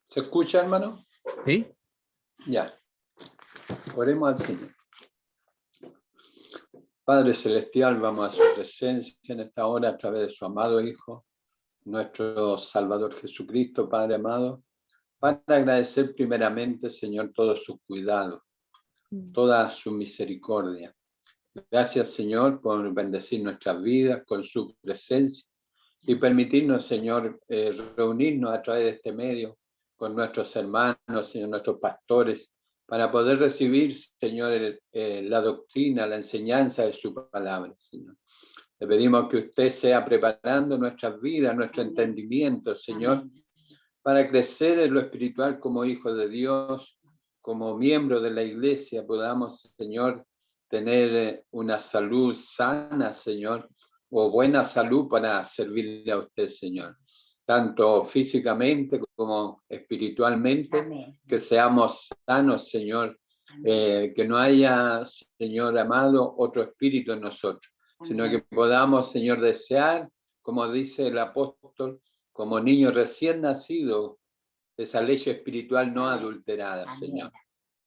¿Se escucha, hermano? ¿Sí? Ya. Oremos al Señor. Padre Celestial, vamos a su presencia en esta hora a través de su amado Hijo, nuestro Salvador Jesucristo, Padre amado, para agradecer primeramente, Señor, todos sus cuidados, toda su misericordia. Gracias, Señor, por bendecir nuestras vidas con su presencia y permitirnos, Señor, reunirnos a través de este medio con nuestros hermanos, Señor, nuestros pastores, para poder recibir, Señor, la doctrina, la enseñanza de su palabra, Señor. Le pedimos que usted sea preparando nuestras vidas, nuestro entendimiento, Señor, para crecer en lo espiritual como hijos de Dios, como miembros de la iglesia, podamos, Señor, tener una salud sana, Señor, o buena salud para servirle a usted, Señor, tanto físicamente como espiritualmente. Amén. Que seamos sanos, Señor, que no haya, Señor amado, otro espíritu en nosotros, amén, sino que podamos, Señor, desear, como dice el apóstol, como niño recién nacido, esa leche espiritual no adulterada, amén, Señor.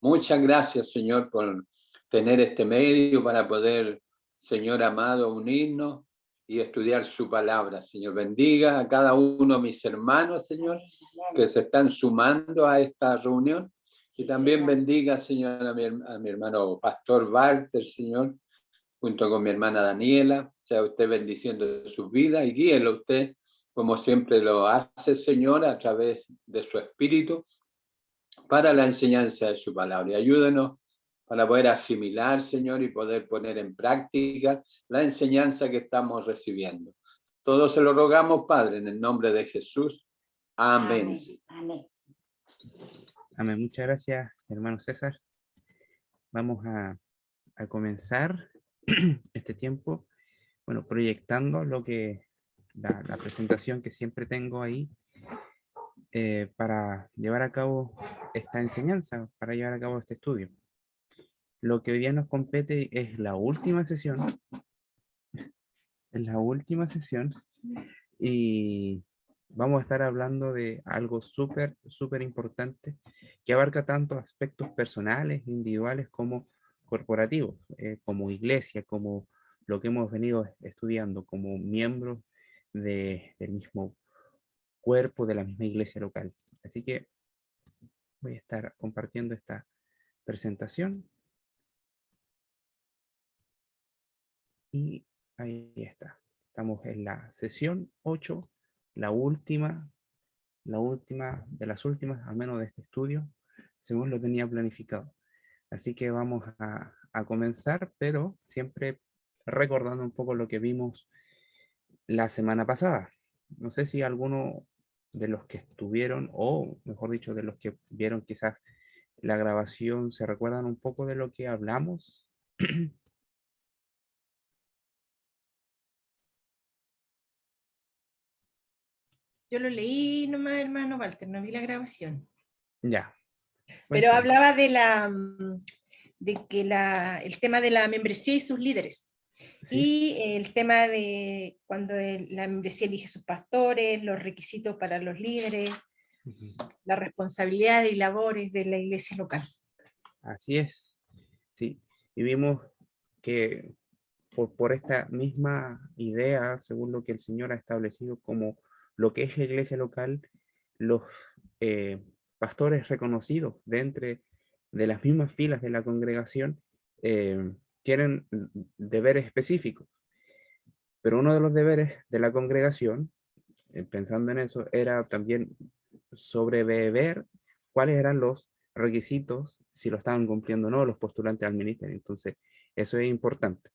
Muchas gracias, Señor, por tener este medio para poder, Señor amado, unirnos y estudiar su palabra, Señor. Bendiga a cada uno de mis hermanos, Señor, que se están sumando a esta reunión. Y también bendiga, Señor, a mi hermano Pastor Walter, Señor, junto con mi hermana Daniela. Sea usted bendiciendo sus vidas y guíelo usted, como siempre lo hace, Señor, a través de su espíritu, para la enseñanza de su palabra. Y ayúdenos para poder asimilar, Señor, y poder poner en práctica la enseñanza que estamos recibiendo. Todo se lo rogamos, Padre, en el nombre de Jesús. Amén. Amén. Amén. Muchas gracias, hermano César. Vamos a comenzar este tiempo, bueno, proyectando lo que la presentación que siempre tengo ahí, para llevar a cabo esta enseñanza, para llevar a cabo este estudio. Lo que hoy día nos compete es la última sesión, y vamos a estar hablando de algo súper importante que abarca tanto aspectos personales, individuales, como corporativos, como iglesia, como lo que hemos venido estudiando, como miembros del mismo cuerpo de la misma iglesia local. Así que voy a estar compartiendo esta presentación. Y ahí está. Estamos en la sesión 8, la última de las últimas, al menos de este estudio, según lo tenía planificado. Así que vamos a comenzar, pero siempre recordando un poco lo que vimos la semana pasada. No sé si alguno de los que estuvieron, o mejor dicho, de los que vieron quizás la grabación, se recuerdan un poco de lo que hablamos. Yo lo leí nomás, hermano Walter, no vi la grabación. Ya. Pero hablaba de que el tema de la membresía y sus líderes. Sí. Y el tema de cuando la membresía elige sus pastores, los requisitos para los líderes, las responsabilidades y labores de la iglesia local. Así es. Sí. Y vimos que por esta misma idea, según lo que el Señor ha establecido como lo que es la iglesia local, los pastores reconocidos de entre de las mismas filas de la congregación tienen deberes específicos. Pero uno de los deberes de la congregación, pensando en eso, era también sobrever cuáles eran los requisitos, si lo estaban cumpliendo o no los postulantes al ministerio. Entonces, eso es importante.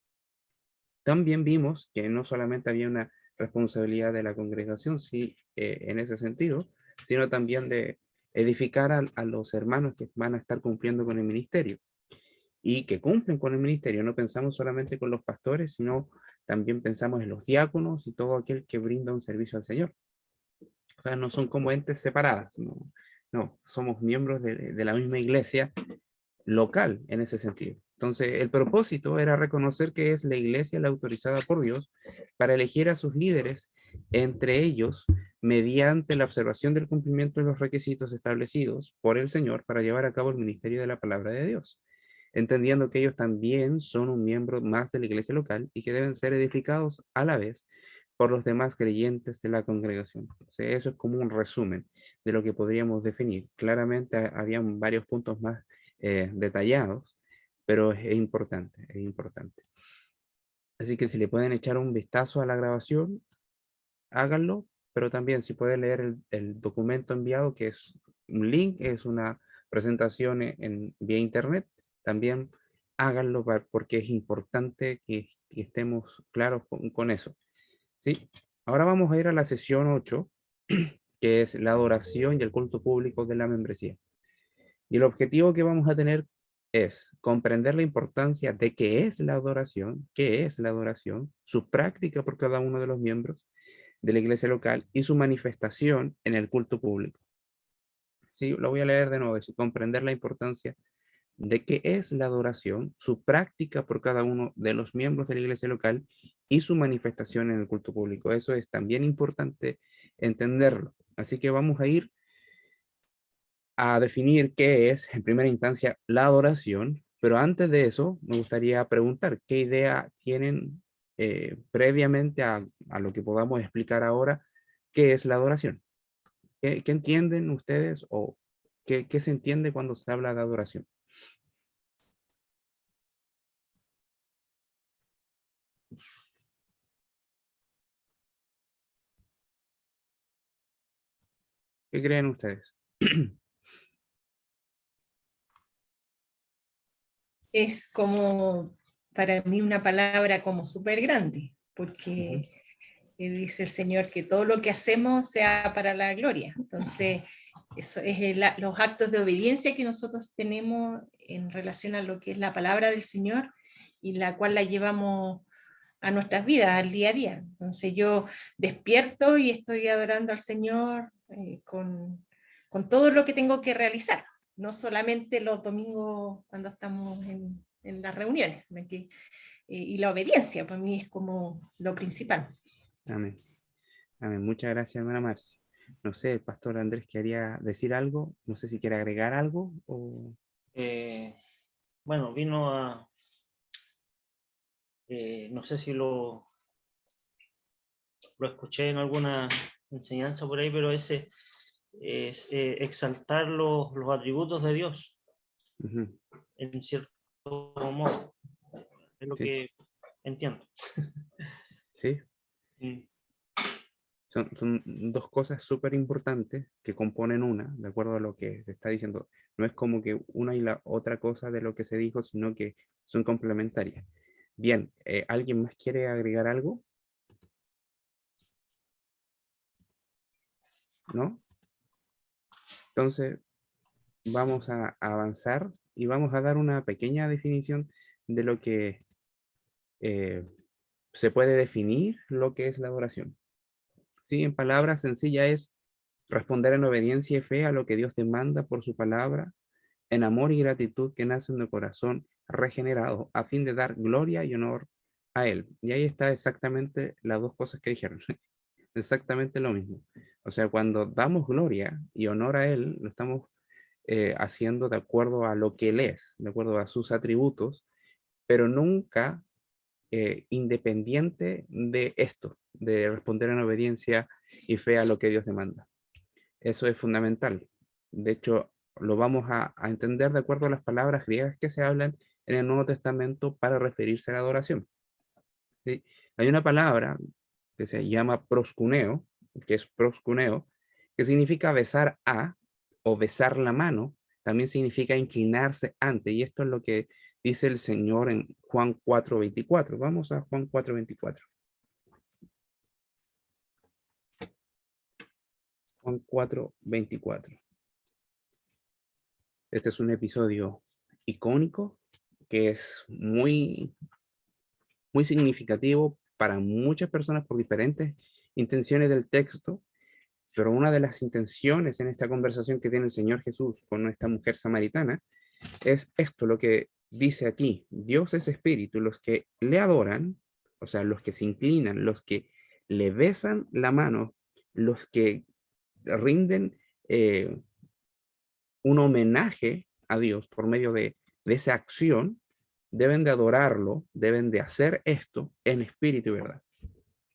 También vimos que no solamente había una responsabilidad de la congregación, sí, en ese sentido, sino también de edificar a los hermanos que van a estar cumpliendo con el ministerio y que cumplen con el ministerio. No pensamos solamente con los pastores, sino también pensamos en los diáconos y todo aquel que brinda un servicio al Señor. O sea, no son como entes separadas, no, somos miembros de la misma iglesia local en ese sentido. Entonces, el propósito era reconocer que es la iglesia la autorizada por Dios para elegir a sus líderes, entre ellos, mediante la observación del cumplimiento de los requisitos establecidos por el Señor para llevar a cabo el ministerio de la palabra de Dios, entendiendo que ellos también son un miembro más de la iglesia local y que deben ser edificados a la vez por los demás creyentes de la congregación. O sea, eso es como un resumen de lo que podríamos definir. Claramente habían varios puntos más detallados, pero es importante, es importante. Así que si le pueden echar un vistazo a la grabación, háganlo, pero también si pueden leer el documento enviado, que es un link, es una presentación vía internet, también háganlo porque es importante que estemos claros con eso. ¿Sí? Ahora vamos a ir a la sesión 8, que es la adoración y el culto público de la membresía. Y el objetivo que vamos a tener es comprender la importancia de qué es la adoración, su práctica por cada uno de los miembros de la iglesia local y su manifestación en el culto público. Sí, lo voy a leer de nuevo, es comprender la importancia de qué es la adoración, su práctica por cada uno de los miembros de la iglesia local y su manifestación en el culto público. Eso es también importante entenderlo. Así que vamos a ir a definir qué es, en primera instancia, la adoración, pero antes de eso, me gustaría preguntar, ¿qué idea tienen previamente a lo que podamos explicar ahora? ¿Qué es la adoración? ¿Qué entienden ustedes o qué se entiende cuando se habla de adoración? ¿Qué creen ustedes? Es como, para mí, una palabra como súper grande, Ujú. porque dice el Señor que todo lo que hacemos sea para la gloria. Entonces, eso es los actos de obediencia que nosotros tenemos en relación a lo que es la palabra del Señor y la cual la llevamos a nuestras vidas, al día a día. Entonces yo despierto y estoy adorando al Señor con todo lo que tengo que realizar, no solamente los domingos cuando estamos en las reuniones, sino que, y la obediencia para mí es como lo principal. Amén. Amén. Muchas gracias, hermana Marcia. No sé, el pastor Andrés quería decir algo. No sé si quiere agregar algo o... Bueno, vino a... no sé si lo escuché en alguna enseñanza por ahí, pero ese es exaltar los atributos de Dios, Ujú. en cierto modo. Es lo Sí, que entiendo. sí. Mm. Son dos cosas súper importantes que componen una, de acuerdo a lo que se está diciendo. No es como que una y la otra cosa de lo que se dijo, sino que son complementarias. Bien, ¿alguien más quiere agregar algo? ¿No? Entonces, vamos a avanzar y vamos a dar una pequeña definición de lo que se puede definir lo que es la adoración. Sí, en palabras sencillas es responder en obediencia y fe a lo que Dios demanda por su palabra, en amor y gratitud que nace en el corazón regenerado, a fin de dar gloria y honor a Él. Y ahí está exactamente las dos cosas que dijeron, exactamente lo mismo. O sea, cuando damos gloria y honor a Él, lo estamos haciendo de acuerdo a lo que Él es, de acuerdo a sus atributos, pero nunca independiente de esto, de responder en obediencia y fe a lo que Dios demanda. Eso es fundamental. De hecho, lo vamos a entender de acuerdo a las palabras griegas que se hablan en el Nuevo Testamento para referirse a la adoración. ¿Sí? Hay una palabra que se llama proscuneo, que es proscuneo, que significa besar a o besar la mano, también significa inclinarse ante, y esto es lo que dice el Señor en Juan 4:24. Vamos a Juan 4:24. Juan 4:24. Este es un episodio icónico que es muy, muy significativo para muchas personas por diferentes intenciones del texto, pero una de las intenciones en esta conversación que tiene el Señor Jesús con esta mujer samaritana es esto lo que dice aquí. Dios es espíritu, y los que le adoran, o sea, los que se inclinan, los que le besan la mano, los que rinden un homenaje a Dios por medio de esa acción, deben de adorarlo, deben de hacer esto en espíritu y verdad.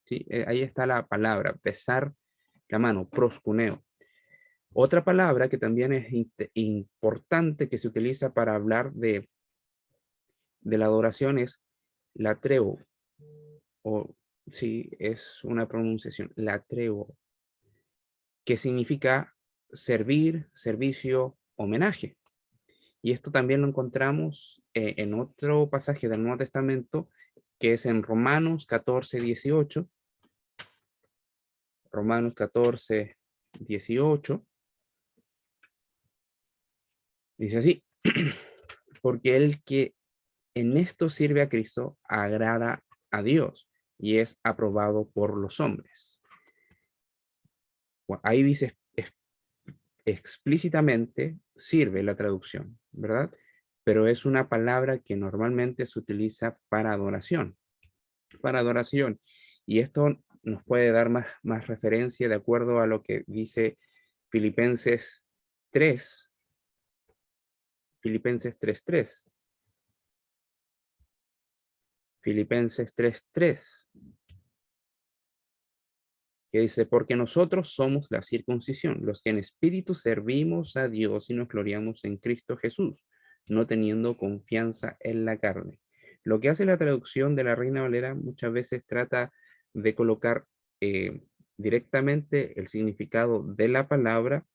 ¿Sí? Ahí está la palabra, besar la mano, proscuneo. Otra palabra que también es importante que se utiliza para hablar de la adoración es latreo, o sí, es una pronunciación, latreo, que significa servir, servicio, homenaje. Y esto también lo encontramos en otro pasaje del Nuevo Testamento, que es en Romanos 14, 18. Romanos 14, 18. Dice así, porque el que en esto sirve a Cristo agrada a Dios y es aprobado por los hombres. Bueno, ahí dice explícitamente, sirve la traducción, ¿verdad? Pero es una palabra que normalmente se utiliza para adoración. Para adoración. Y esto nos puede dar más referencia de acuerdo a lo que dice Filipenses 3. Filipenses 3:3. Filipenses 3:3. Que dice, porque nosotros somos la circuncisión, los que en espíritu servimos a Dios y nos gloriamos en Cristo Jesús, no teniendo confianza en la carne. Lo que hace la traducción de la Reina Valera muchas veces trata de colocar directamente el significado de la palabra,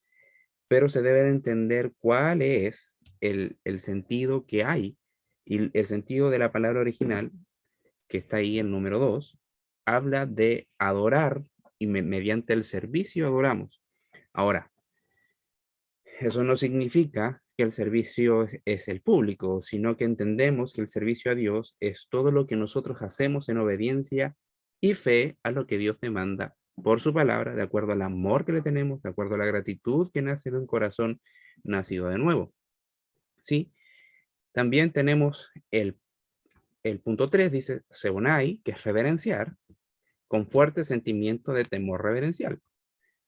pero se debe de entender cuál es el sentido que hay. Y el sentido de la palabra original, que está ahí en número 2, habla de adorar y mediante el servicio adoramos. Ahora, eso no significa que el servicio es el público, sino que entendemos que el servicio a Dios es todo lo que nosotros hacemos en obediencia y fe a lo que Dios demanda por su palabra, de acuerdo al amor que le tenemos, de acuerdo a la gratitud que nace en un corazón nacido de nuevo. ¿Sí? También tenemos el punto 3, dice Sebonai, que es reverenciar, con fuerte sentimiento de temor reverencial,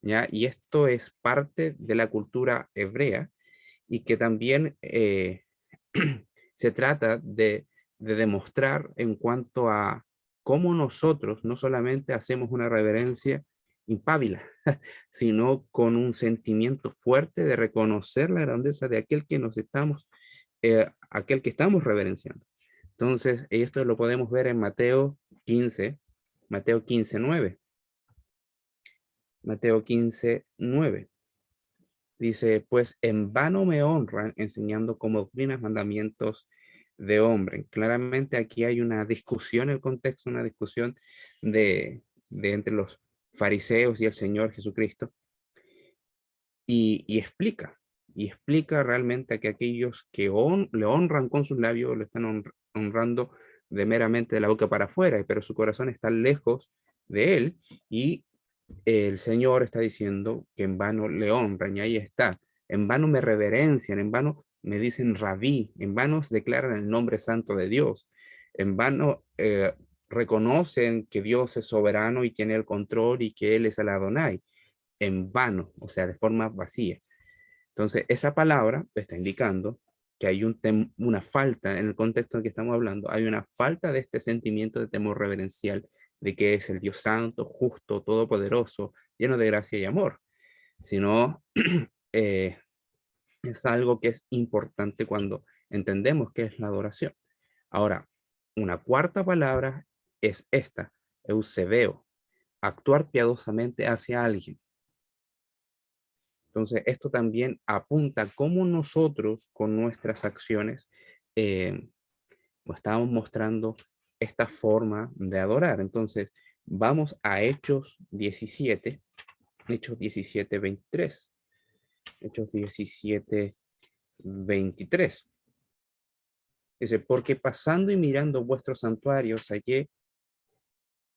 ¿ya? Y esto es parte de la cultura hebrea y que también se trata de demostrar en cuanto a cómo nosotros no solamente hacemos una reverencia impávida, sino con un sentimiento fuerte de reconocer la grandeza de aquel que aquel que estamos reverenciando. Entonces, esto lo podemos ver en Mateo 15, Mateo 15:9. Mateo 15:9. Dice, pues en vano me honran enseñando como doctrinas mandamientos de hombre. Claramente aquí hay una discusión, el contexto, una discusión de entre los fariseos y el Señor Jesucristo. Y explica realmente que aquellos que le honran con sus labios, lo están honrando de meramente de la boca para afuera, pero su corazón está lejos de él, y el Señor está diciendo que en vano le honran, y ahí está, en vano me reverencian, en vano me dicen rabí, en vano declaran el nombre santo de Dios, en vano reconocen que Dios es soberano y tiene el control y que Él es el Adonai, en vano, o sea, de forma vacía. Entonces, esa palabra está indicando que hay una falta, en el contexto en el que estamos hablando, hay una falta de este sentimiento de temor reverencial, de que es el Dios santo, justo, todopoderoso, lleno de gracia y amor, sino es algo que es importante cuando entendemos qué es la adoración. Ahora, una cuarta palabra es esta, eusebeo, actuar piadosamente hacia alguien. Entonces, esto también apunta cómo nosotros con nuestras acciones estamos mostrando esta forma de adorar. Entonces, vamos a Hechos 17, Hechos 17, 23. Hechos 17, 23. Dice, porque pasando y mirando vuestros santuarios, hallé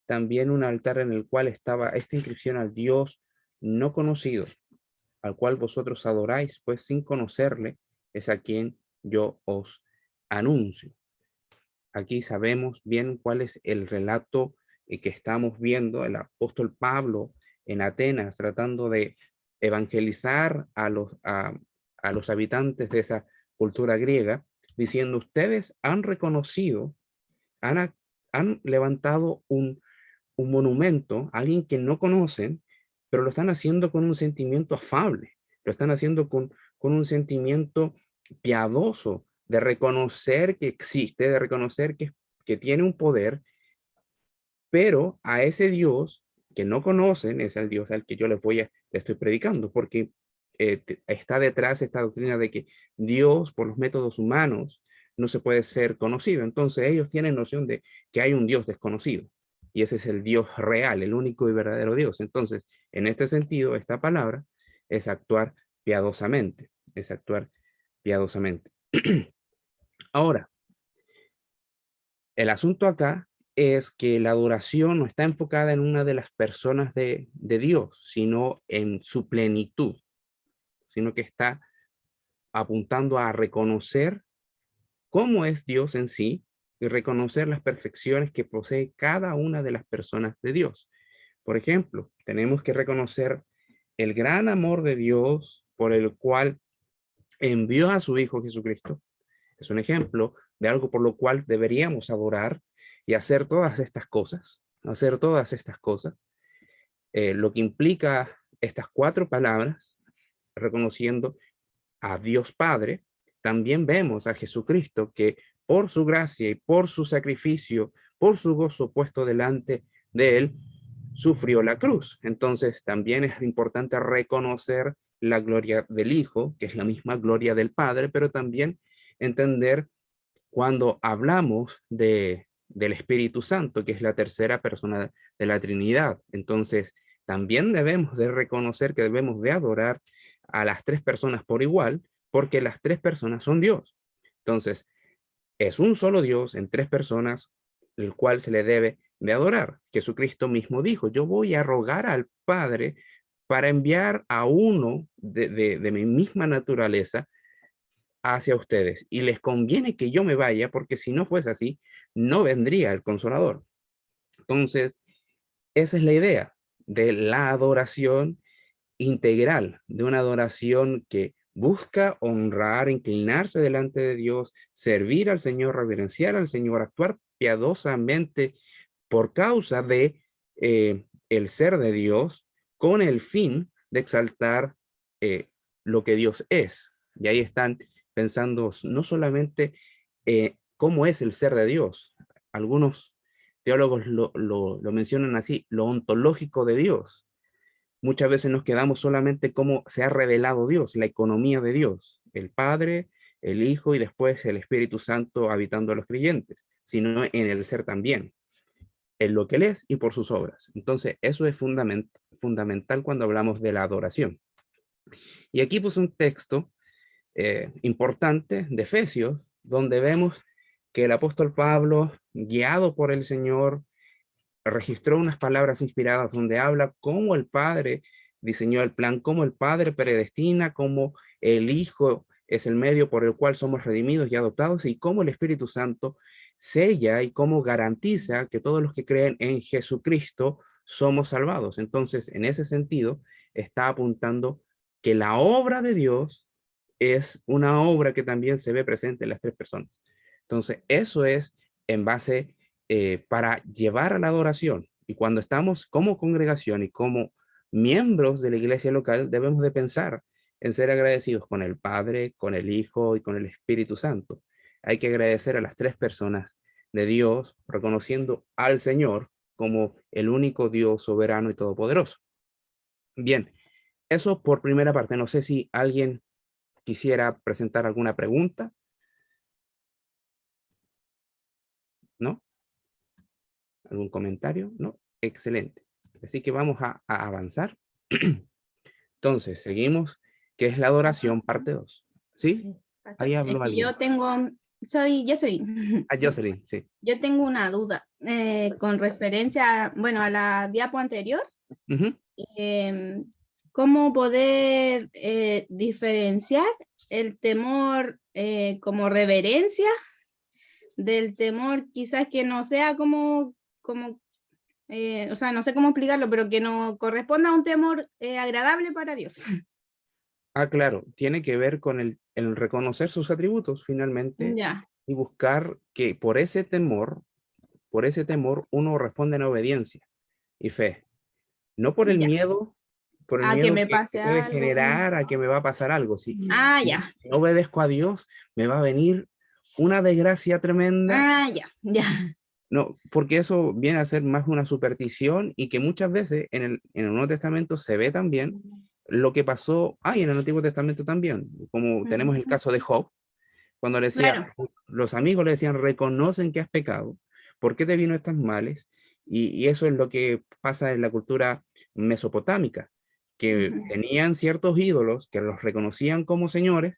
también un altar en el cual estaba esta inscripción al Dios no conocido, al cual vosotros adoráis, pues sin conocerle, es a quien yo os anuncio. Aquí sabemos bien cuál es el relato que estamos viendo, el apóstol Pablo en Atenas tratando de evangelizar a los habitantes de esa cultura griega, diciendo: ustedes han reconocido, han levantado un monumento a alguien que no conocen, pero lo están haciendo con un sentimiento afable, lo están haciendo con un sentimiento piadoso, de reconocer que existe, de reconocer que tiene un poder, pero a ese Dios que no conocen es el Dios al que yo le estoy predicando, porque está detrás esta doctrina de que Dios, por los métodos humanos, no se puede ser conocido. Entonces ellos tienen noción de que hay un Dios desconocido, y ese es el Dios real, el único y verdadero Dios. Entonces, en este sentido, esta palabra es actuar piadosamente, es actuar piadosamente. Ahora, el asunto acá es que la adoración no está enfocada en una de las personas de Dios, sino en su plenitud, sino que está apuntando a reconocer cómo es Dios en sí y reconocer las perfecciones que posee cada una de las personas de Dios. Por ejemplo, tenemos que reconocer el gran amor de Dios por el cual envió a su Hijo Jesucristo. Es un ejemplo de algo por lo cual deberíamos adorar y hacer todas estas cosas, lo que implica estas 4 palabras, reconociendo a Dios Padre. También vemos a Jesucristo que por su gracia y por su sacrificio, por su gozo puesto delante de él, sufrió la cruz. Entonces también es importante reconocer la gloria del Hijo, que es la misma gloria del Padre, pero también entender cuando hablamos del Espíritu Santo, que es la tercera persona de la Trinidad. Entonces también debemos de reconocer que debemos de adorar a las 3 personas por igual, porque las 3 personas son Dios. Entonces, es un solo Dios en 3 personas, el cual se le debe de adorar. Jesucristo mismo dijo: yo voy a rogar al Padre para enviar a uno de mi misma naturaleza hacia ustedes, y les conviene que yo me vaya, porque si no fuese así, no vendría el Consolador. Entonces, esa es la idea de la adoración integral, de una adoración que busca honrar, inclinarse delante de Dios, servir al Señor, reverenciar al Señor, actuar piadosamente por causa de el ser de Dios, con el fin de exaltar lo que Dios es. Y ahí están pensando no solamente cómo es el ser de Dios. Algunos teólogos lo mencionan así: lo ontológico de Dios. Muchas veces nos quedamos solamente cómo se ha revelado Dios, la economía de Dios, el Padre, el Hijo y después el Espíritu Santo habitando a los creyentes, sino en el ser también, en lo que Él es y por sus obras. Entonces, eso es fundamental cuando hablamos de la adoración. Y aquí puse un texto importante de Efesios, donde vemos que el apóstol Pablo, guiado por el Señor, registró unas palabras inspiradas donde habla cómo el Padre diseñó el plan, cómo el Padre predestina, cómo el Hijo es el medio por el cual somos redimidos y adoptados, y cómo el Espíritu Santo sella y cómo garantiza que todos los que creen en Jesucristo somos salvados. Entonces, en ese sentido, está apuntando que la obra de Dios es una obra que también se ve presente en las 3 personas. Entonces, eso es en base para llevar a la adoración. Y cuando estamos como congregación y como miembros de la iglesia local, debemos de pensar en ser agradecidos con el Padre, con el Hijo y con el Espíritu Santo. Hay que agradecer a las 3 personas de Dios, reconociendo al Señor como el único Dios soberano y todopoderoso. Bien, eso por primera parte. No sé si alguien quisiera presentar alguna pregunta. ¿No? ¿Algún comentario? ¿No? Excelente. Así que vamos a avanzar. Entonces, seguimos, que es la adoración, parte 2. ¿Sí? Ahí habló alguien. Yo tengo, soy Jocelyn. Ah, Jocelyn, sí. Yo tengo una duda con referencia, bueno, a la diapo anterior. Uh-huh. ¿Cómo poder diferenciar el temor como reverencia, del temor quizás que no sea como o sea, no sé cómo explicarlo, pero que no corresponda a un temor agradable para Dios. Ah, claro, tiene que ver con el reconocer sus atributos finalmente Ya, y buscar que por ese temor uno responde en obediencia y fe. No ya. por el A que miedo me que pase puede algo. generar a que me va a pasar algo. Ah, Si ya. no obedezco a Dios, me va a venir una desgracia tremenda. Ah, ya, ya. No, porque eso viene a ser más una superstición y que muchas veces en el Nuevo Testamento se ve también lo que pasó, en el Antiguo Testamento también, como tenemos el caso de Job, cuando le decía, Claro. los amigos le decían, reconocen que has pecado, ¿por qué te vino estas males? Y eso es lo que pasa en la cultura mesopotámica, que Ujú. tenían ciertos ídolos que los reconocían como señores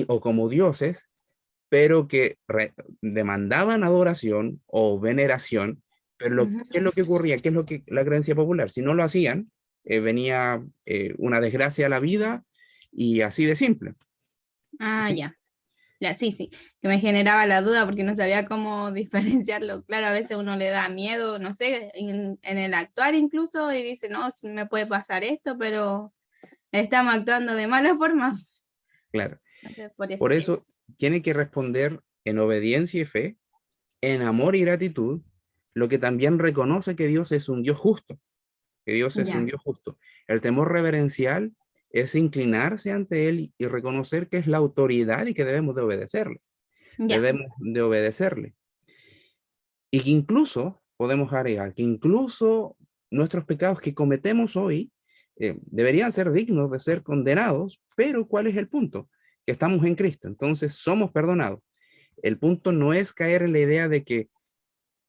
o como dioses, pero que demandaban adoración o veneración, pero Ujú. ¿qué es lo que ocurría? ¿Qué es lo que la creencia popular? Si no lo hacían, venía una desgracia a la vida y así de simple. Ah, ¿Sí? ya. Ya, sí, sí, que me generaba la duda porque no sabía cómo diferenciarlo. Claro, a veces uno le da miedo, no sé, en el actuar incluso, y dice, no, si me puede pasar esto, pero estamos actuando de mala forma. Claro. Entonces, por Por eso que... eso tiene que responder en obediencia y fe, en amor y gratitud, lo que también reconoce que Dios es un Dios justo, que Dios es un Ya, Dios justo. El temor reverencial es inclinarse ante Él y reconocer que es la autoridad y que debemos de obedecerle. ya, Debemos de obedecerle. Y que incluso, podemos agregar, que incluso nuestros pecados que cometemos hoy deberían ser dignos de ser condenados, pero ¿cuál es el punto? Que estamos en Cristo, entonces somos perdonados. El punto no es caer en la idea de que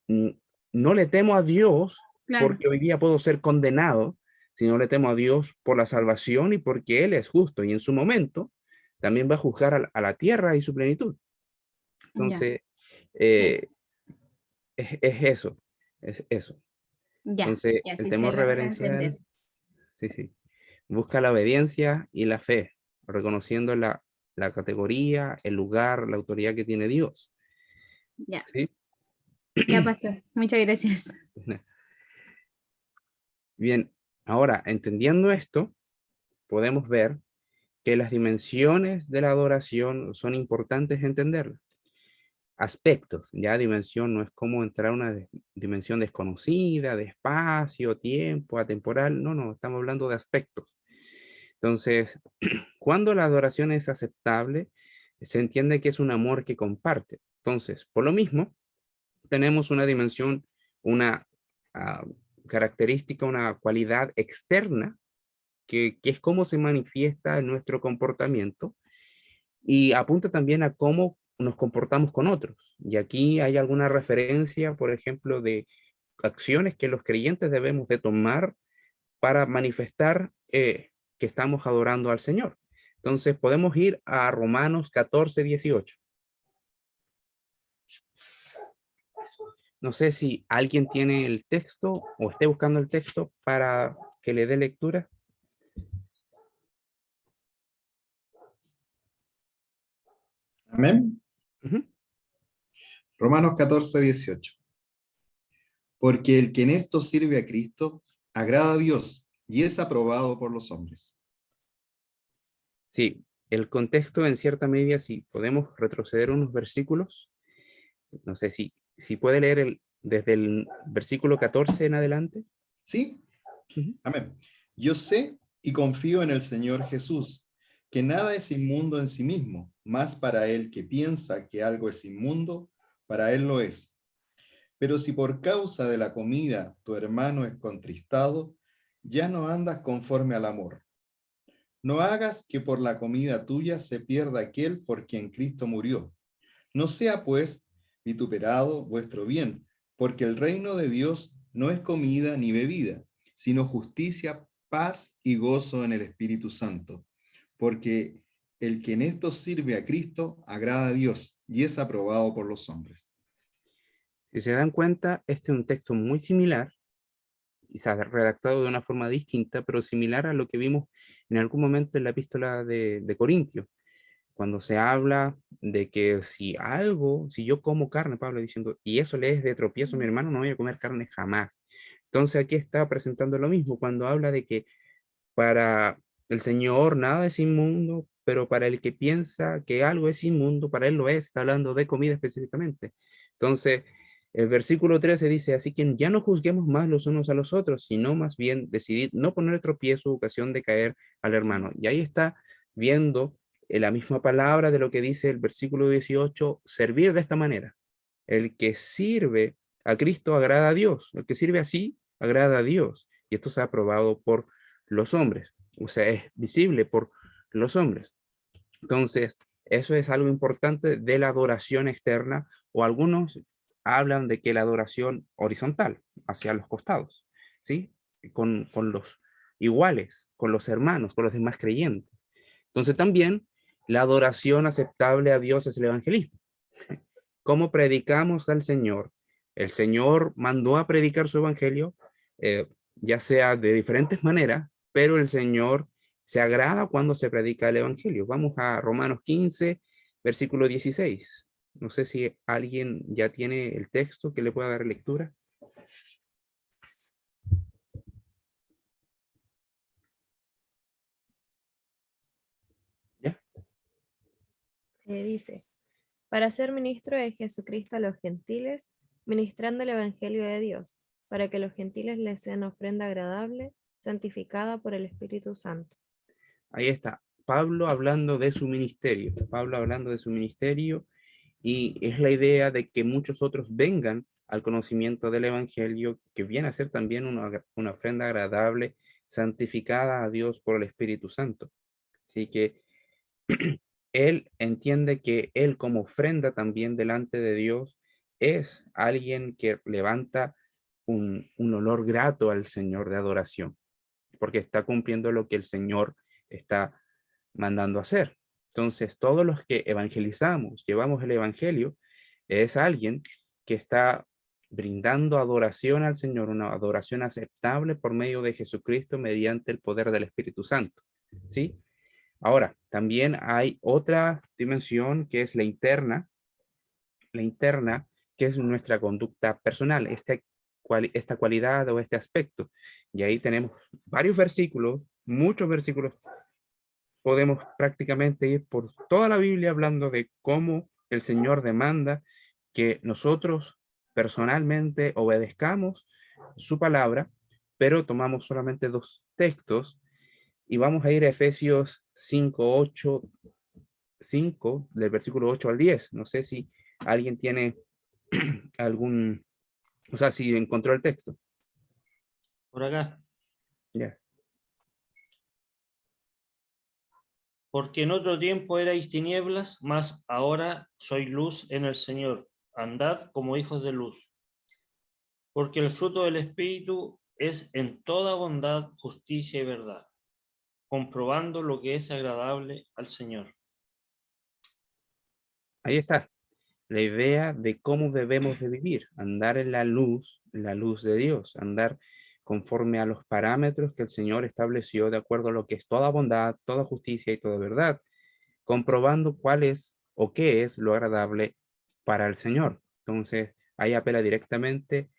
mm, no le temo a Dios claro, porque hoy día puedo ser condenado, sino le temo a Dios por la salvación y porque Él es justo y en su momento también va a juzgar a la tierra y su plenitud. ya, Entonces, sí, eh, es eso, es eso. ya, Entonces, ya, el sí se temor logra entender. reverencial, sí, sí, busca la obediencia y la fe, reconociendo la categoría, el lugar, la autoridad que tiene Dios. Ya, ¿Sí? ya, pastor, muchas gracias. Bien, ahora, entendiendo esto, podemos ver que las dimensiones de la adoración son importantes entenderlas. Aspectos, ya dimensión no es como entrar a una dimensión desconocida, de espacio, tiempo, atemporal, no, no, estamos hablando de aspectos. Entonces, cuando la adoración es aceptable, se entiende que es un amor que comparte. Entonces, por lo mismo, tenemos una dimensión, una característica, una cualidad externa, que es cómo se manifiesta en nuestro comportamiento y apunta también a cómo nos comportamos con otros. Y aquí hay alguna referencia, por ejemplo, de acciones que los creyentes debemos de tomar para manifestar que estamos adorando al Señor. Entonces podemos ir a Romanos 14:18. No sé si alguien tiene el texto o esté buscando el texto para que le dé lectura. Amén. Ujú. Romanos 14:18. Porque el que en esto sirve a Cristo agrada a Dios y es aprobado por los hombres. Sí, el contexto en cierta medida, si podemos retroceder unos versículos, no sé si puede leer desde el versículo 14 en adelante. ¿Sí? Ujú. Amén. Yo sé y confío en el Señor Jesús, que nada es inmundo en sí mismo, mas para el que piensa que algo es inmundo, para él lo es. Pero si por causa de la comida tu hermano es contristado, ya no andas conforme al amor. No hagas que por la comida tuya se pierda aquel por quien Cristo murió. No sea, pues, vituperado vuestro bien, porque el reino de Dios no es comida ni bebida, sino justicia, paz y gozo en el Espíritu Santo. Porque el que en esto sirve a Cristo agrada a Dios y es aprobado por los hombres. Si se dan cuenta, este es un texto muy similar, quizás redactado de una forma distinta, pero similar a lo que vimos en algún momento en la epístola de Corintios, Cuando se habla de que si yo como carne, Pablo diciendo, y eso le es de tropiezo a mi hermano, no voy a comer carne jamás. Entonces aquí está presentando lo mismo, cuando habla de que para el Señor nada es inmundo, pero para el que piensa que algo es inmundo, para él lo es, está hablando de comida específicamente. Entonces, el versículo 13 dice, así que ya no juzguemos más los unos a los otros, sino más bien decidid no poner tropiezo o ocasión de caer al hermano. Y ahí está viendo la misma palabra de lo que dice el versículo 18, servir de esta manera. El que sirve a Cristo agrada a Dios, el que sirve así agrada a Dios. Y esto se ha aprobado por los hombres, o sea, es visible por los hombres. Entonces, eso es algo importante de la adoración externa, o algunos hablan de que la adoración horizontal, hacia los costados, ¿sí? Con los iguales, con los hermanos, con los demás creyentes. Entonces también la adoración aceptable a Dios es el evangelismo. ¿Cómo predicamos al Señor? El Señor mandó a predicar su evangelio, ya sea de diferentes maneras, pero el Señor se agrada cuando se predica el evangelio. Vamos a Romanos 15, versículo 16. No sé si alguien ya tiene el texto que le pueda dar lectura. ¿Ya? Dice, para ser ministro de Jesucristo a los gentiles, ministrando el Evangelio de Dios, para que los gentiles les sean ofrenda agradable, santificada por el Espíritu Santo. Ahí está. Pablo hablando de su ministerio. Pablo hablando de su ministerio, y es la idea de que muchos otros vengan al conocimiento del Evangelio, que viene a ser también una ofrenda agradable, santificada a Dios por el Espíritu Santo. Así que él entiende que él como ofrenda también delante de Dios es alguien que levanta un olor grato al Señor de adoración, porque está cumpliendo lo que el Señor está mandando a hacer. Entonces, todos los que evangelizamos, llevamos el evangelio, es alguien que está brindando adoración al Señor, una adoración aceptable por medio de Jesucristo mediante el poder del Espíritu Santo. ¿Sí? Ahora, también hay otra dimensión que es la interna, que es nuestra conducta personal, esta cualidad o este aspecto. Y ahí tenemos varios versículos, muchos versículos. Podemos prácticamente ir por toda la Biblia hablando de cómo el Señor demanda que nosotros personalmente obedezcamos su palabra, pero tomamos solamente dos textos y vamos a ir a Efesios 5, del versículo 8 al 10. No sé si alguien tiene algún, o sea, si encontró el texto. Por acá. Ya. Porque en otro tiempo erais tinieblas, mas ahora sois luz en el Señor. Andad como hijos de luz. Porque el fruto del Espíritu es en toda bondad, justicia y verdad, comprobando lo que es agradable al Señor. Ahí está. La idea de cómo debemos de vivir, andar en la luz de Dios, andar conforme a los parámetros que el Señor estableció de acuerdo a lo que es toda bondad, toda justicia y toda verdad, comprobando cuál es o qué es lo agradable para el Señor. Entonces, ahí apela directamente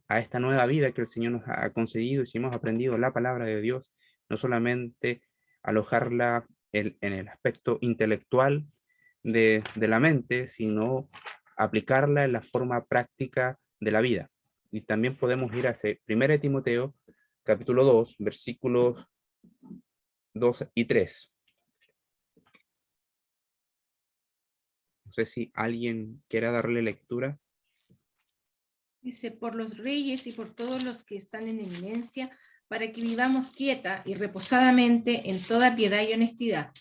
a esta nueva vida que el Señor nos ha concedido, y si hemos aprendido la palabra de Dios, no solamente alojarla en el aspecto intelectual de la mente, sino aplicarla en la forma práctica de la vida. Y también podemos ir a 1 Timoteo, capítulo 2, versículos 2 y 3. No sé si alguien quiera darle lectura. Dice, por los reyes y por todos los que están en eminencia, para que vivamos quieta y reposadamente en toda piedad y honestidad,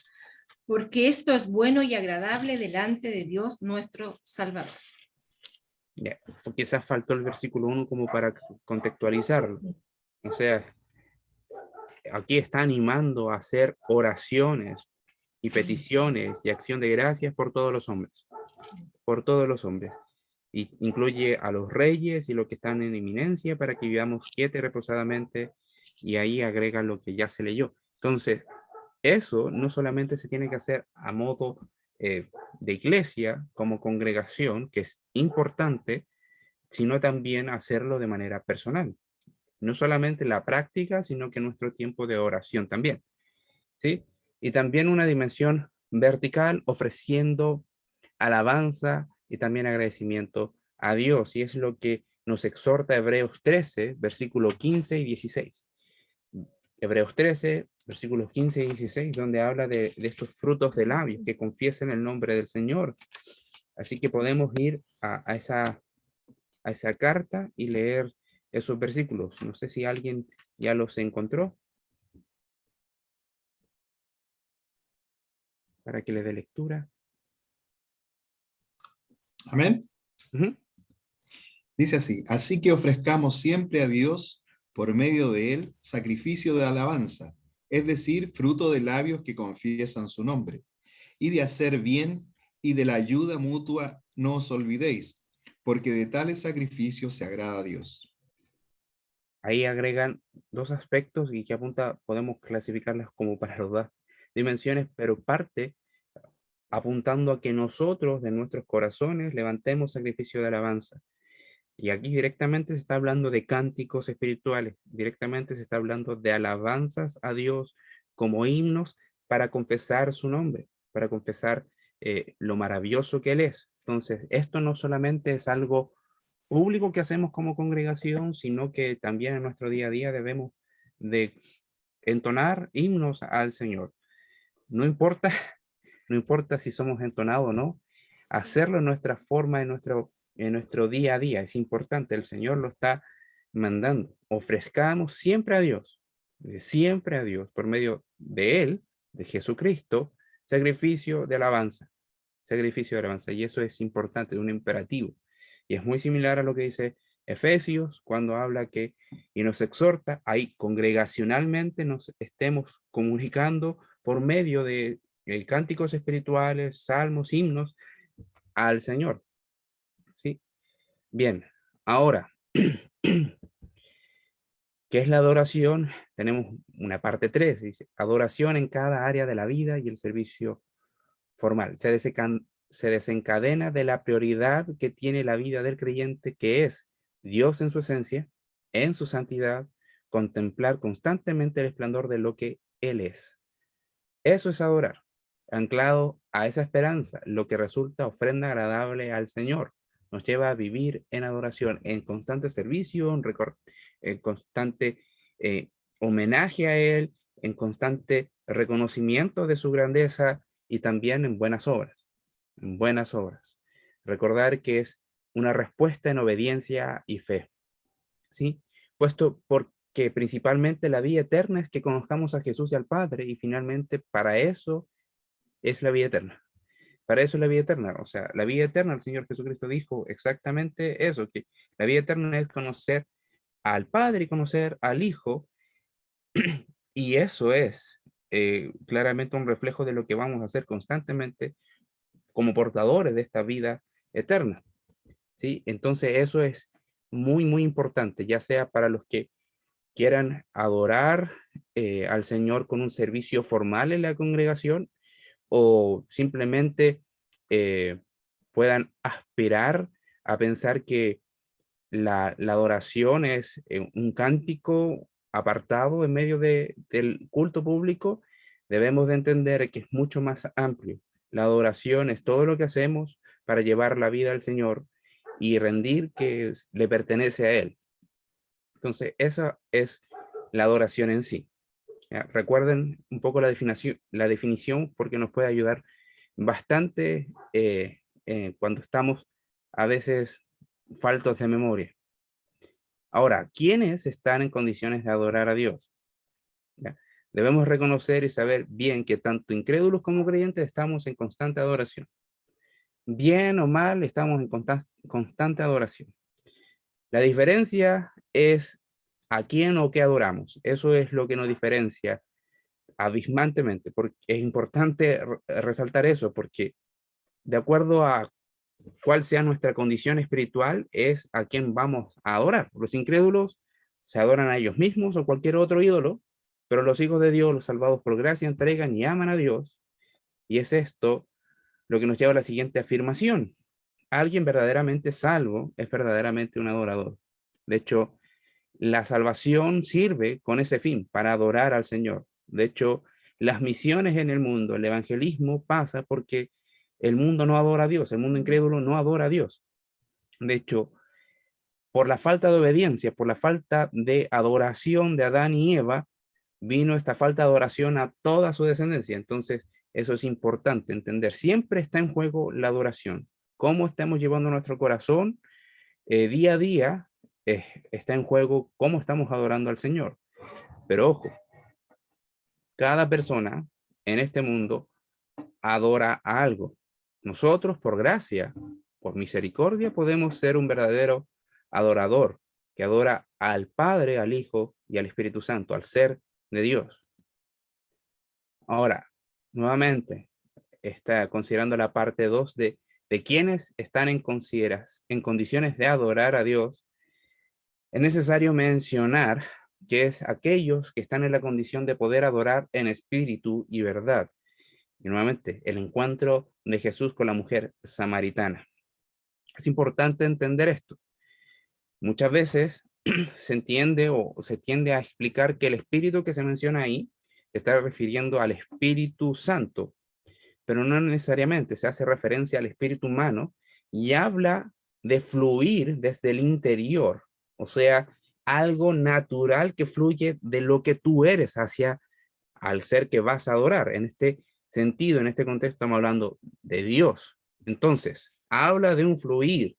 porque esto es bueno y agradable delante de Dios nuestro Salvador. Yeah. Quizás faltó el versículo 1 como para contextualizarlo. O sea, aquí está animando a hacer oraciones y peticiones y acción de gracias por todos los hombres. Por todos los hombres. Y incluye a los reyes y los que están en eminencia para que vivamos quieta y reposadamente, y ahí agrega lo que ya se leyó. Entonces, eso no solamente se tiene que hacer a modo de iglesia como congregación, que es importante, sino también hacerlo de manera personal. No solamente la práctica, sino que nuestro tiempo de oración también, ¿sí? Y también una dimensión vertical, ofreciendo alabanza y también agradecimiento a Dios. Y es lo que nos exhorta Hebreos 13, versículos 15 y 16. Hebreos 13, versículos 15 y 16, donde habla de estos frutos de labios que confiesen el nombre del Señor. Así que podemos ir a esa carta y leer esos versículos. No sé si alguien ya los encontró para que le dé lectura. Amén. Ujú. Dice así: así que ofrezcamos siempre a Dios, por medio de él, sacrificio de alabanza, es decir, fruto de labios que confiesan su nombre. Y de hacer bien y de la ayuda mutua no os olvidéis, porque de tales sacrificios se agrada a Dios. Ahí agregan dos aspectos y que apunta, podemos clasificarlas como para las dos dimensiones, pero parte apuntando a que nosotros de nuestros corazones levantemos sacrificio de alabanza. Y aquí directamente se está hablando de cánticos espirituales, directamente se está hablando de alabanzas a Dios como himnos para confesar su nombre, para confesar lo maravilloso que Él es. Entonces, esto no solamente es algo público que hacemos como congregación, sino que también en nuestro día a día debemos de entonar himnos al Señor. No importa, no importa si somos entonados o no, hacerlo en nuestra forma, en nuestro día a día. Es importante, el Señor lo está mandando. Ofrezcamos siempre a Dios, por medio de Él, de Jesucristo, sacrificio de alabanza, sacrificio de alabanza. Y eso es importante, un imperativo. Y es muy similar a lo que dice Efesios cuando habla que, y nos exhorta, ahí congregacionalmente nos estemos comunicando por medio de cánticos espirituales, salmos, himnos al Señor. ¿Sí? Bien, ahora, ¿qué es la adoración? Tenemos una parte 3, dice, adoración en cada área de la vida y el servicio formal. Se desencadena de la prioridad que tiene la vida del creyente, que es Dios en su esencia, en su santidad, contemplar constantemente el esplendor de lo que Él es. Eso es adorar, anclado a esa esperanza, lo que resulta ofrenda agradable al Señor. Nos lleva a vivir en adoración, en constante servicio, en constante homenaje a Él, en constante reconocimiento de su grandeza y también en buenas obras, en buenas obras. Recordar que es una respuesta en obediencia y fe, ¿sí? Puesto porque principalmente la vida eterna es que conozcamos a Jesús y al Padre, y finalmente para eso es la vida eterna. Para eso es la vida eterna. O sea, la vida eterna, el Señor Jesucristo dijo exactamente eso, que la vida eterna es conocer al Padre y conocer al Hijo, y eso es claramente un reflejo de lo que vamos a hacer constantemente como portadores de esta vida eterna, ¿sí? Entonces eso es muy, muy importante, ya sea para los que quieran adorar al Señor con un servicio formal en la congregación, o simplemente puedan aspirar a pensar que la adoración es un cántico apartado en medio del culto público. Debemos de entender que es mucho más amplio. La adoración es todo lo que hacemos para llevar la vida al Señor y rendir que le pertenece a Él. Entonces, esa es la adoración en sí. ¿Ya? Recuerden un poco la definición porque nos puede ayudar bastante cuando estamos a veces faltos de memoria. Ahora, ¿quiénes están en condiciones de adorar a Dios? ¿Ya? Debemos reconocer y saber bien que tanto incrédulos como creyentes estamos en constante adoración. Bien o mal, estamos en constante adoración. La diferencia es a quién o qué adoramos. Eso es lo que nos diferencia abismantemente, porque es importante resaltar eso, porque de acuerdo a cuál sea nuestra condición espiritual, es a quién vamos a adorar. Los incrédulos se adoran a ellos mismos o cualquier otro ídolo, pero los hijos de Dios, los salvados por gracia, entregan y aman a Dios, y es esto lo que nos lleva a la siguiente afirmación. Alguien verdaderamente salvo es verdaderamente un adorador. De hecho, la salvación sirve con ese fin, para adorar al Señor. De hecho, las misiones en el mundo, el evangelismo pasa porque el mundo no adora a Dios, el mundo incrédulo no adora a Dios. De hecho, por la falta de obediencia, por la falta de adoración de Adán y Eva, vino esta falta de adoración a toda su descendencia. Entonces, eso es importante entender. Siempre está en juego la adoración. Cómo estamos llevando nuestro corazón día a día, está en juego cómo estamos adorando al Señor. Pero ojo, cada persona en este mundo adora a algo. Nosotros, por gracia, por misericordia, podemos ser un verdadero adorador que adora al Padre, al Hijo y al Espíritu Santo, al ser de Dios. Ahora, nuevamente, está considerando la parte 2 de quienes están en condiciones de adorar a Dios. Es necesario mencionar que es aquellos que están en la condición de poder adorar en espíritu y verdad. Y nuevamente, el encuentro de Jesús con la mujer samaritana. Es importante entender esto. Muchas veces se entiende o se tiende a explicar que el espíritu que se menciona ahí está refiriendo al Espíritu Santo, pero no necesariamente. Se hace referencia al espíritu humano y habla de fluir desde el interior, o sea, algo natural que fluye de lo que tú eres hacia al ser que vas a adorar. En este sentido, en este contexto, estamos hablando de Dios. Entonces, habla de un fluir,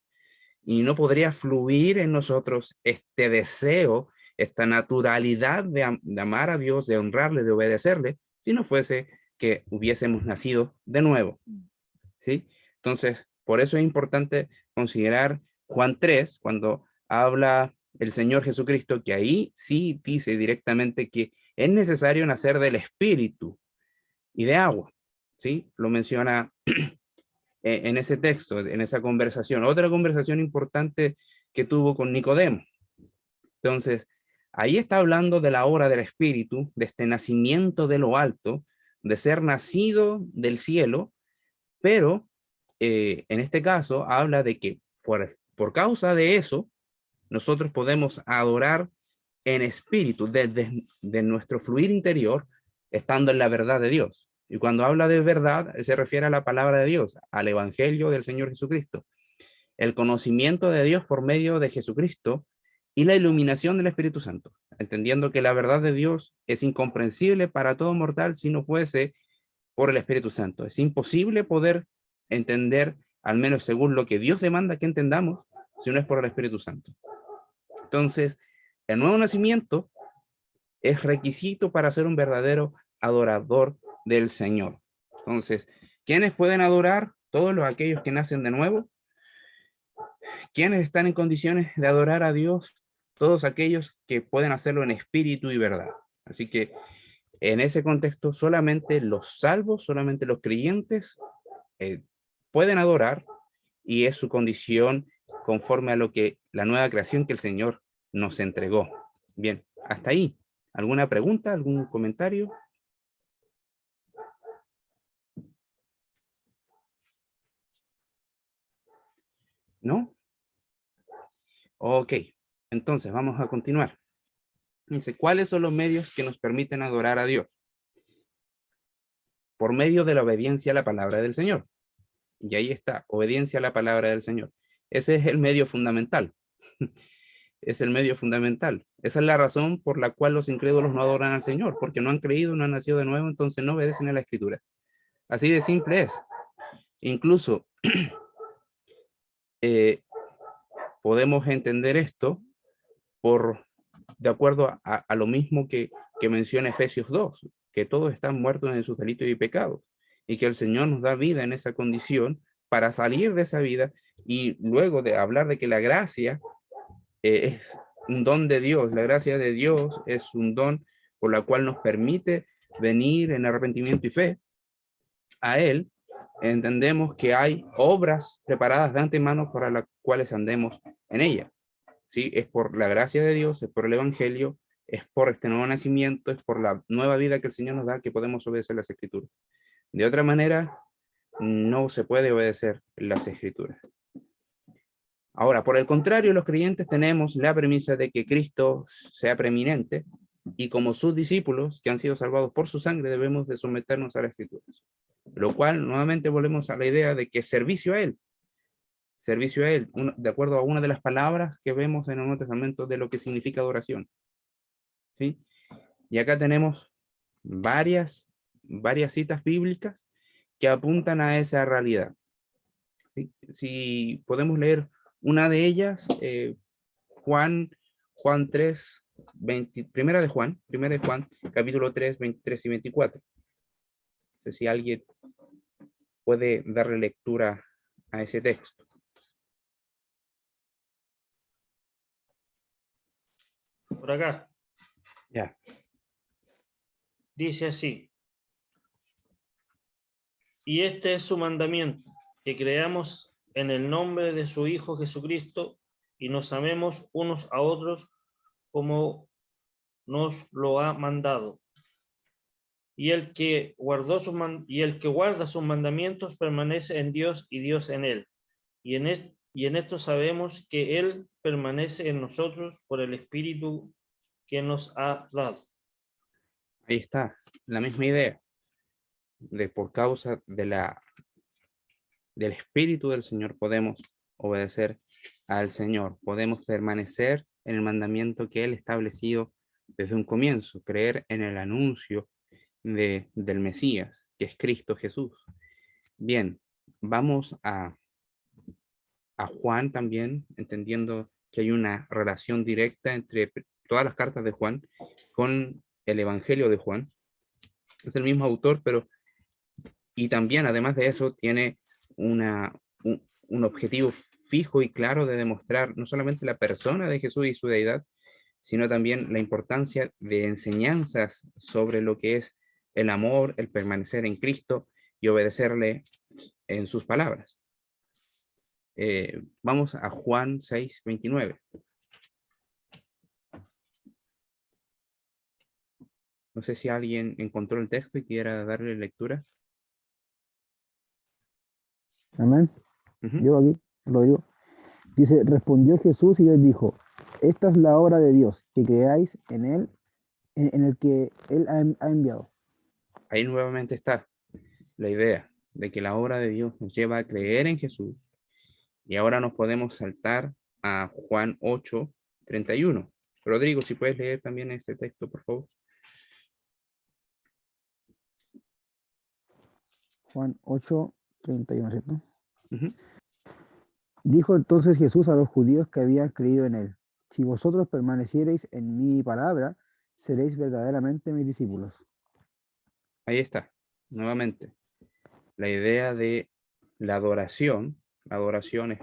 y no podría fluir en nosotros este deseo, esta naturalidad de amar a Dios, de honrarle, de obedecerle, si no fuese que hubiésemos nacido de nuevo. ¿Sí? Entonces, por eso es importante considerar Juan 3, cuando habla el Señor Jesucristo, que ahí sí dice directamente que es necesario nacer del Espíritu y de agua. ¿Sí? Lo menciona en ese texto, en esa conversación. Otra conversación importante que tuvo con Nicodemo. Entonces, ahí está hablando de la obra del Espíritu, de este nacimiento de lo alto, de ser nacido del cielo, pero en este caso habla de que por causa de eso, nosotros podemos adorar en espíritu, desde de nuestro fluir interior, estando en la verdad de Dios. Y cuando habla de verdad, se refiere a la palabra de Dios, al evangelio del Señor Jesucristo. El conocimiento de Dios por medio de Jesucristo y la iluminación del Espíritu Santo, entendiendo que la verdad de Dios es incomprensible para todo mortal si no fuese por el Espíritu Santo. Es imposible poder entender, al menos según lo que Dios demanda que entendamos, si no es por el Espíritu Santo. Entonces, el nuevo nacimiento es requisito para ser un verdadero adorador del Señor. Entonces, ¿quiénes pueden adorar? Todos aquellos que nacen de nuevo. ¿Quiénes están en condiciones de adorar a Dios? Todos aquellos que pueden hacerlo en espíritu y verdad. Así que en ese contexto, solamente los salvos, solamente los creyentes pueden adorar, y es su condición conforme a lo que la nueva creación que el Señor nos entregó. Bien, hasta ahí. ¿Alguna pregunta? ¿Algún comentario? ¿No? Ok, entonces vamos a continuar. Dice, ¿cuáles son los medios que nos permiten adorar a Dios? Por medio de la obediencia a la palabra del Señor. Y ahí está, obediencia a la palabra del Señor. Ese es el medio fundamental. Es el medio fundamental. Esa es la razón por la cual los incrédulos no adoran al Señor, porque no han creído, no han nacido de nuevo, entonces no obedecen a la Escritura. Así de simple es. Incluso podemos entender esto de acuerdo a lo mismo que menciona Efesios 2, que todos están muertos en sus delitos y pecados, y que el Señor nos da vida en esa condición para salir de esa vida, y luego de hablar de que la gracia es un don de Dios, la gracia de Dios es un don por la cual nos permite venir en arrepentimiento y fe a Él. Entendemos que hay obras preparadas de antemano para las cuales andemos en ella. ¿Sí? Es por la gracia de Dios, es por el Evangelio, es por este nuevo nacimiento, es por la nueva vida que el Señor nos da que podemos obedecer las Escrituras. De otra manera, no se puede obedecer las escrituras. Ahora, por el contrario, los creyentes tenemos la premisa de que Cristo sea preeminente y como sus discípulos que han sido salvados por su sangre debemos de someternos a las escrituras. Lo cual, nuevamente volvemos a la idea de que servicio a Él, de acuerdo a una de las palabras que vemos en el Nuevo Testamento de lo que significa adoración. ¿Sí? Y acá tenemos varias citas bíblicas que apuntan a esa realidad. ¿Sí? Si podemos leer una de ellas, Juan 3, primera de Juan, capítulo 3, 23 y 24. No sé si alguien puede darle lectura a ese texto. Por acá. Ya. Dice así. Y este es su mandamiento, que creamos en el nombre de su Hijo Jesucristo y nos amemos unos a otros como nos lo ha mandado. Y el que guarda sus mandamientos permanece en Dios y Dios en él. Y en esto sabemos que Él permanece en nosotros por el Espíritu que nos ha dado. Ahí está, la misma idea, de por causa del Espíritu del Señor podemos obedecer al Señor, podemos permanecer en el mandamiento que Él establecido desde un comienzo, creer en el anuncio del Mesías, que es Cristo Jesús. Bien, vamos a Juan también, entendiendo que hay una relación directa entre todas las cartas de Juan con el Evangelio de Juan. Es el mismo autor, y también, además de eso, tiene un objetivo fijo y claro de demostrar no solamente la persona de Jesús y su deidad, sino también la importancia de enseñanzas sobre lo que es el amor, el permanecer en Cristo y obedecerle en sus palabras. Vamos a Juan 6, 29. No sé si alguien encontró el texto y quiera darle lectura. Amén. Yo aquí lo digo. Dice, respondió Jesús y les dijo, esta es la obra de Dios, que creáis en Él, en el que Él ha enviado. Ahí nuevamente está la idea de que la obra de Dios nos lleva a creer en Jesús. Y ahora nos podemos saltar a Juan 8, 31. Rodrigo, si puedes leer también este texto, por favor. Juan 8, 31, ¿cierto? Dijo entonces Jesús a los judíos que habían creído en Él, si vosotros permaneciereis en mi palabra, seréis verdaderamente mis discípulos. Ahí está, nuevamente. La idea de la adoración es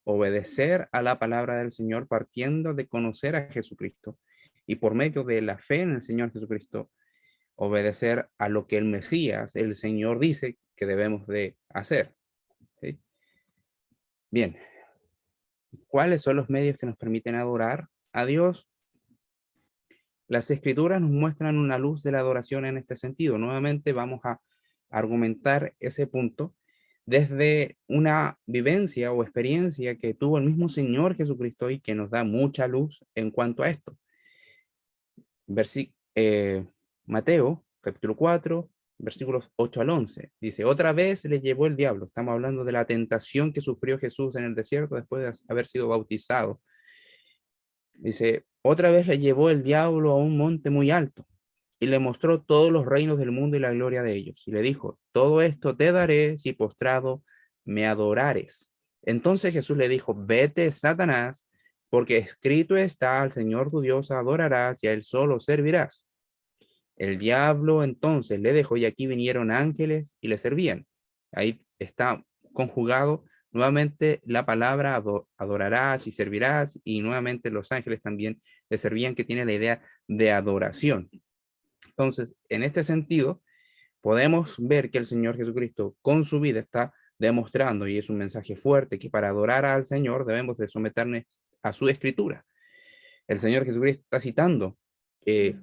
obedecer a la palabra del Señor partiendo de conocer a Jesucristo y por medio de la fe en el Señor Jesucristo, obedecer a lo que el Mesías, el Señor, dice que debemos de hacer. ¿Sí? Bien, ¿cuáles son los medios que nos permiten adorar a Dios? Las Escrituras nos muestran una luz de la adoración en este sentido. Nuevamente vamos a argumentar ese punto desde una vivencia o experiencia que tuvo el mismo Señor Jesucristo y que nos da mucha luz en cuanto a esto. Mateo, capítulo 4, versículos 8 al 11. Dice, otra vez le llevó el diablo. Estamos hablando de la tentación que sufrió Jesús en el desierto después de haber sido bautizado. Dice, otra vez le llevó el diablo a un monte muy alto y le mostró todos los reinos del mundo y la gloria de ellos. Y le dijo, todo esto te daré si postrado me adorares. Entonces Jesús le dijo, vete, Satanás, porque escrito está, al Señor tu Dios adorarás y a él solo servirás. El diablo entonces le dejó y aquí vinieron ángeles y le servían. Ahí está conjugado nuevamente la palabra adorarás y servirás, y nuevamente los ángeles también le servían, que tiene la idea de adoración. Entonces, en este sentido, podemos ver que el Señor Jesucristo con su vida está demostrando, y es un mensaje fuerte, que para adorar al Señor debemos de someternos a su escritura. El Señor Jesucristo está citando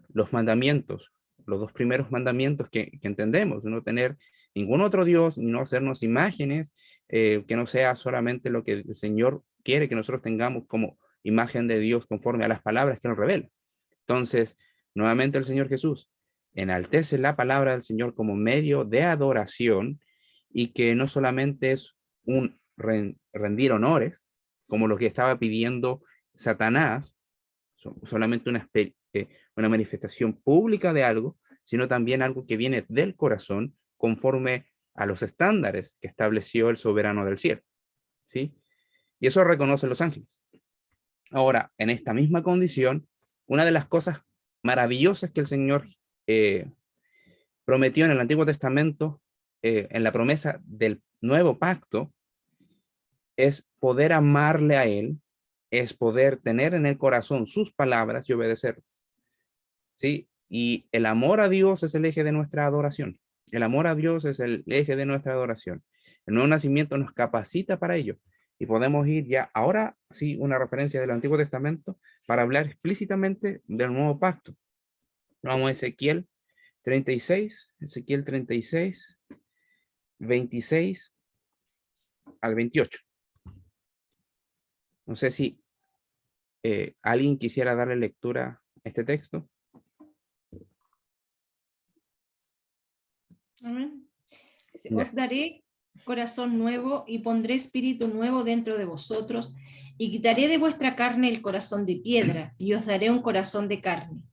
los mandamientos los dos primeros mandamientos que entendemos, no tener ningún otro Dios, no hacernos imágenes, que no sea solamente lo que el Señor quiere que nosotros tengamos como imagen de Dios conforme a las palabras que nos revela. Entonces, nuevamente el Señor Jesús enaltece la palabra del Señor como medio de adoración, y que no solamente es un rendir honores, como lo que estaba pidiendo Satanás, solamente una manifestación pública de algo, sino también algo que viene del corazón conforme a los estándares que estableció el soberano del cielo, ¿sí? Y eso reconocen los ángeles. Ahora, en esta misma condición, una de las cosas maravillosas que el Señor prometió en el Antiguo Testamento, en la promesa del nuevo pacto, es poder amarle a Él, es poder tener en el corazón sus palabras y obedecer, ¿sí? Y el amor a Dios es el eje de nuestra adoración. El amor a Dios es el eje de nuestra adoración. El nuevo nacimiento nos capacita para ello. Y podemos ir ya, ahora sí, una referencia del Antiguo Testamento para hablar explícitamente del nuevo pacto. Vamos a Ezequiel 36, 26 al 28. No sé si alguien quisiera darle lectura a este texto. Amén. Ya. Os daré corazón nuevo y pondré espíritu nuevo dentro de vosotros, y quitaré de vuestra carne el corazón de piedra, y os daré un corazón de carne.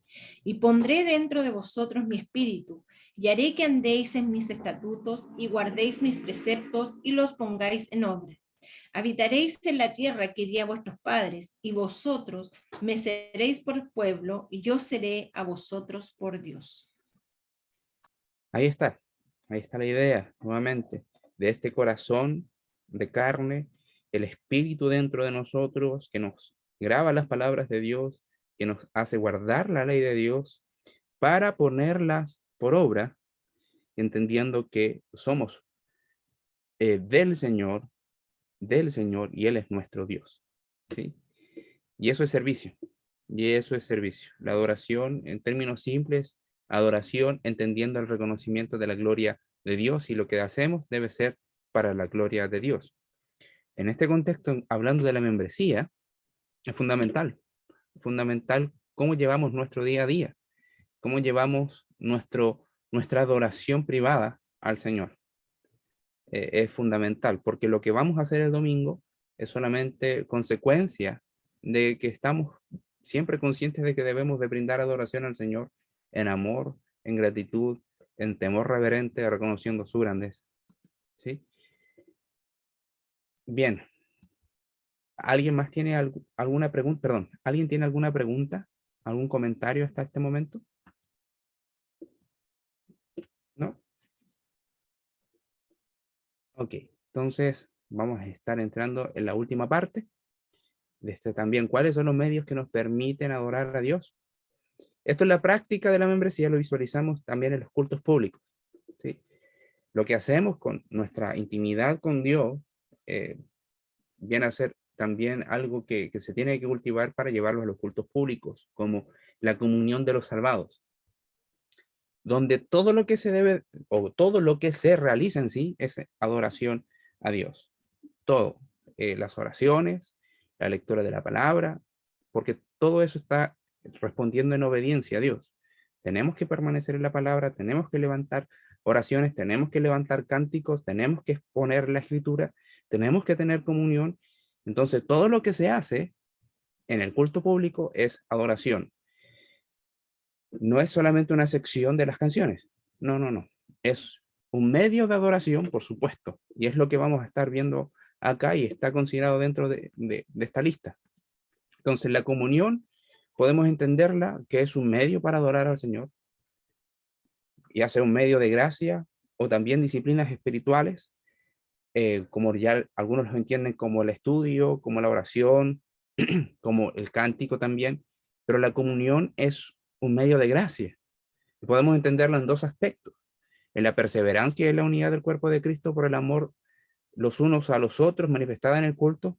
Y pondré dentro de vosotros mi espíritu, y haré que andéis en mis estatutos, y guardéis mis preceptos, y los pongáis en obra. Habitaréis en la tierra que di a vuestros padres, y vosotros me seréis por pueblo, y yo seré a vosotros por Dios. Ahí está la idea, nuevamente, de este corazón de carne, el espíritu dentro de nosotros que nos graba las palabras de Dios, que nos hace guardar la ley de Dios para ponerlas por obra, entendiendo que somos del Señor, y Él es nuestro Dios, ¿sí? Y eso es servicio, La adoración, en términos simples, adoración entendiendo el reconocimiento de la gloria de Dios, y lo que hacemos debe ser para la gloria de Dios. En este contexto, hablando de la membresía, es fundamental cómo llevamos nuestro día a día, cómo llevamos nuestra adoración privada al Señor. Es fundamental, porque lo que vamos a hacer el domingo es solamente consecuencia de que estamos siempre conscientes de que debemos de brindar adoración al Señor en amor, en gratitud, en temor reverente, reconociendo su grandeza, ¿sí? Bien. ¿Alguien más tiene alguna pregunta? Perdón, ¿alguien tiene alguna pregunta? ¿Algún comentario hasta este momento? ¿No? Ok, entonces vamos a estar entrando en la última parte de este también. ¿Cuáles son los medios que nos permiten adorar a Dios? Esto es la práctica de la membresía, lo visualizamos también en los cultos públicos, ¿sí? Lo que hacemos con nuestra intimidad con Dios viene a ser también algo que se tiene que cultivar para llevarlo a los cultos públicos, como la comunión de los salvados, donde todo lo que se debe, o todo lo que se realiza en sí, es adoración a Dios. Todo, las oraciones, la lectura de la palabra, porque todo eso está respondiendo en obediencia a Dios. Tenemos que permanecer en la palabra, tenemos que levantar oraciones, tenemos que levantar cánticos, tenemos que exponer la escritura, tenemos que tener comunión. Entonces, todo lo que se hace en el culto público es adoración. No es solamente una sección de las canciones. No, no, no. Es un medio de adoración, por supuesto. Y es lo que vamos a estar viendo acá y está considerado dentro de esta lista. Entonces, la comunión podemos entenderla que es un medio para adorar al Señor, ya sea un medio de gracia o también disciplinas espirituales, como ya algunos lo entienden como el estudio, como la oración, como el cántico también, pero la comunión es un medio de gracia. Podemos entenderlo en dos aspectos: en la perseverancia y la unidad del cuerpo de Cristo por el amor los unos a los otros manifestada en el culto.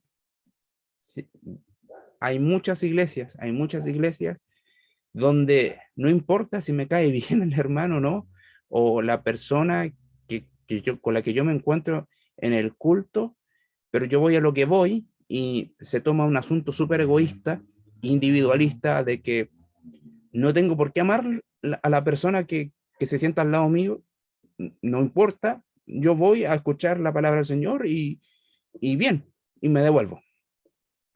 Sí, hay muchas iglesias donde no importa si me cae bien el hermano o no, o la persona con la que yo me encuentro en el culto, pero yo voy a lo que voy y se toma un asunto súper egoísta, individualista, de que no tengo por qué amar a la persona que se sienta al lado mío, no importa, yo voy a escuchar la palabra del Señor y bien, y me devuelvo.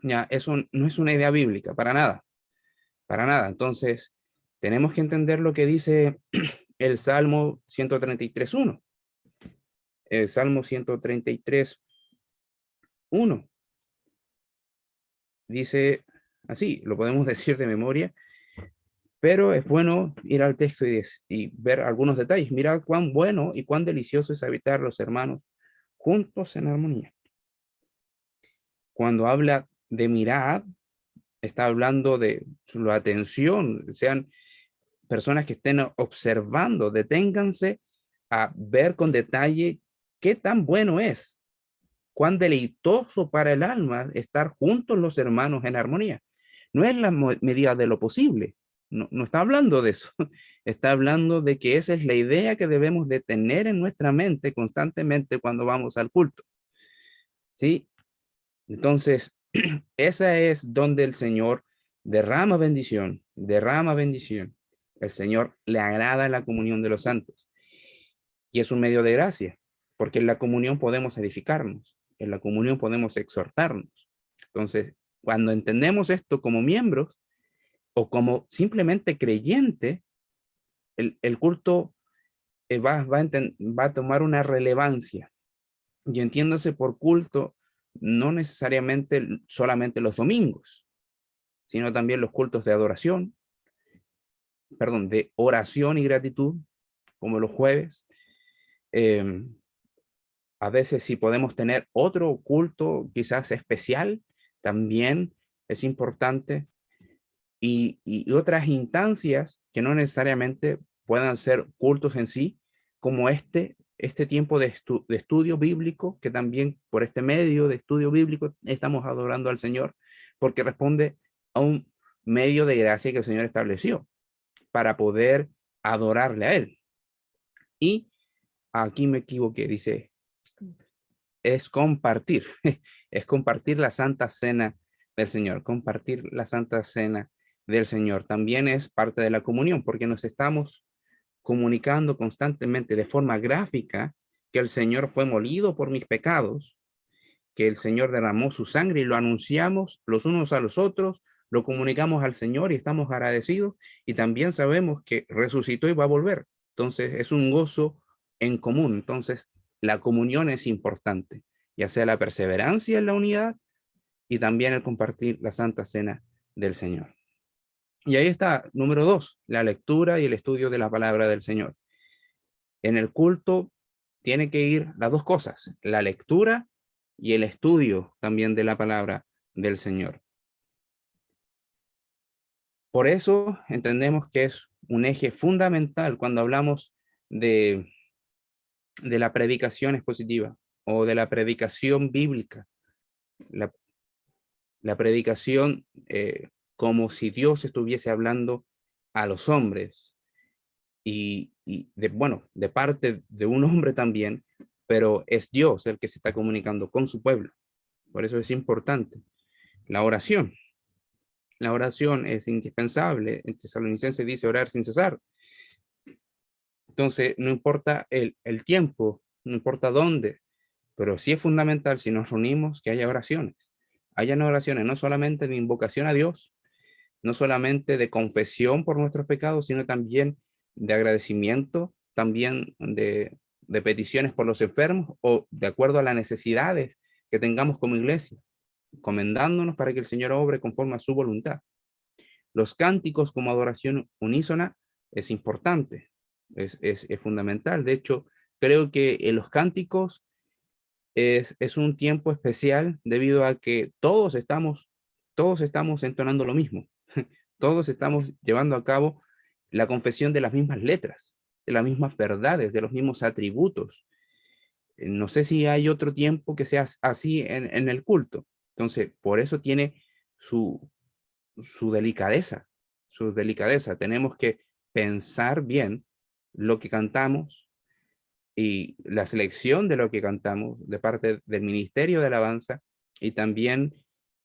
Ya, eso no es una idea bíblica, para nada, para nada. Entonces, tenemos que entender lo que dice el Salmo 133.1. El Salmo 133.1 dice así, lo podemos decir de memoria, pero es bueno ir al texto y ver algunos detalles. Mira cuán bueno y cuán delicioso es habitar los hermanos juntos en armonía. Cuando habla de mirad, está hablando de su atención, sean personas que estén observando, deténganse a ver con detalle qué tan bueno es, cuán deleitoso para el alma estar juntos los hermanos en armonía. No es la medida de lo posible, no está hablando de eso, está hablando de que esa es la idea que debemos de tener en nuestra mente constantemente cuando vamos al culto. ¿Sí? Entonces, esa es donde el Señor derrama bendición, derrama bendición. El Señor le agrada la comunión de los santos y es un medio de gracia, porque en la comunión podemos edificarnos, en la comunión podemos exhortarnos. Entonces, cuando entendemos esto como miembros o como simplemente creyente, el culto va a tomar una relevancia. Y entiéndase por culto, no necesariamente solamente los domingos, sino también los cultos de adoración, perdón, de oración y gratitud, como los jueves. A veces si podemos tener otro culto quizás especial, también es importante. Y otras instancias que no necesariamente puedan ser cultos en sí, como este tiempo de estudio bíblico, que también por este medio de estudio bíblico estamos adorando al Señor, porque responde a un medio de gracia que el Señor estableció para poder adorarle a Él. Y aquí me equivoqué, dice, es compartir, es compartir la Santa Cena del Señor, compartir la Santa Cena del Señor. También es parte de la comunión, porque nos estamos comunicando constantemente de forma gráfica que el Señor fue molido por mis pecados, que el Señor derramó su sangre y lo anunciamos los unos a los otros, lo comunicamos al Señor y estamos agradecidos y también sabemos que resucitó y va a volver. Entonces es un gozo en común. Entonces la comunión es importante, ya sea la perseverancia en la unidad y también el compartir la Santa Cena del Señor. Y ahí está, número 2, la lectura y el estudio de la palabra del Señor. En el culto tiene que ir las dos cosas, la lectura y el estudio también de la palabra del Señor. Por eso entendemos que es un eje fundamental cuando hablamos de la predicación expositiva o de la predicación bíblica. La predicación como si Dios estuviese hablando a los hombres y de parte de un hombre también, pero es Dios el que se está comunicando con su pueblo. Por eso es importante. La oración es indispensable. En Tesalonicenses dice orar sin cesar. Entonces, no importa el tiempo, no importa dónde, pero sí es fundamental si nos reunimos que haya oraciones. Hayan oraciones no solamente de invocación a Dios, no solamente de confesión por nuestros pecados, sino también de agradecimiento, también de peticiones por los enfermos o de acuerdo a las necesidades que tengamos como iglesia, encomendándonos para que el Señor obre conforme a su voluntad. Los cánticos como adoración unísona es importante, es fundamental. De hecho, creo que en los cánticos es un tiempo especial debido a que todos estamos entonando lo mismo. Todos estamos llevando a cabo la confesión de las mismas letras, de las mismas verdades, de los mismos atributos. No sé si hay otro tiempo que sea así en el culto. Entonces, por eso tiene su delicadeza, su delicadeza. Tenemos que pensar bien lo que cantamos y la selección de lo que cantamos de parte del Ministerio de Alabanza, y también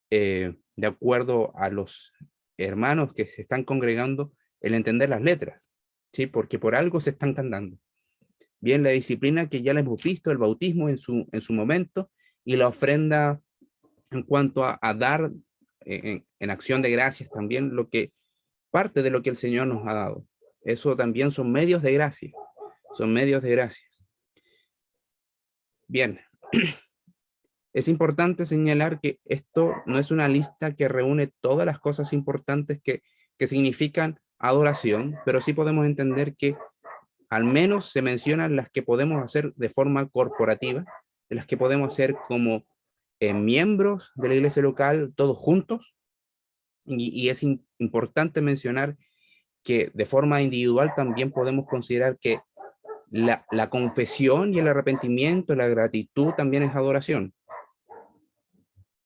de acuerdo a los hermanos que se están congregando, el entender las letras, ¿sí? Porque por algo se están cantando. Bien, la disciplina que ya la hemos visto, el bautismo en su momento, y la ofrenda en cuanto a dar en acción de gracias también parte de lo que el Señor nos ha dado. Eso también son medios de gracia, son medios de gracias. Bien, es importante señalar que esto no es una lista que reúne todas las cosas importantes que significan adoración, pero sí podemos entender que al menos se mencionan las que podemos hacer de forma corporativa, de las que podemos hacer como miembros de la iglesia local, todos juntos, y es importante mencionar que de forma individual también podemos considerar que la confesión y el arrepentimiento, la gratitud también es adoración.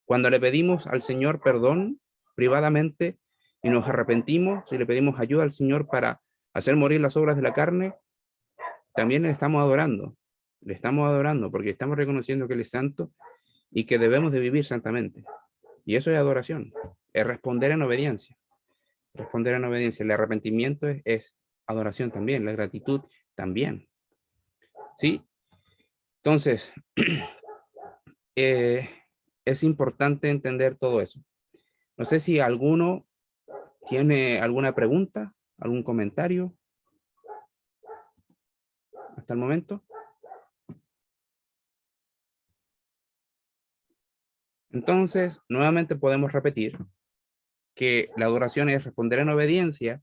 Cuando le pedimos al Señor perdón privadamente y nos arrepentimos y le pedimos ayuda al Señor para hacer morir las obras de la carne, también le estamos adorando porque estamos reconociendo que Él es santo y que debemos de vivir santamente. Y eso es adoración, es responder en obediencia. Responder en obediencia. El arrepentimiento es adoración también, la gratitud también. ¿Sí? Entonces, es importante entender todo eso. No sé si alguno tiene alguna pregunta, algún comentario hasta el momento. Entonces, nuevamente podemos repetir que la adoración es responder en obediencia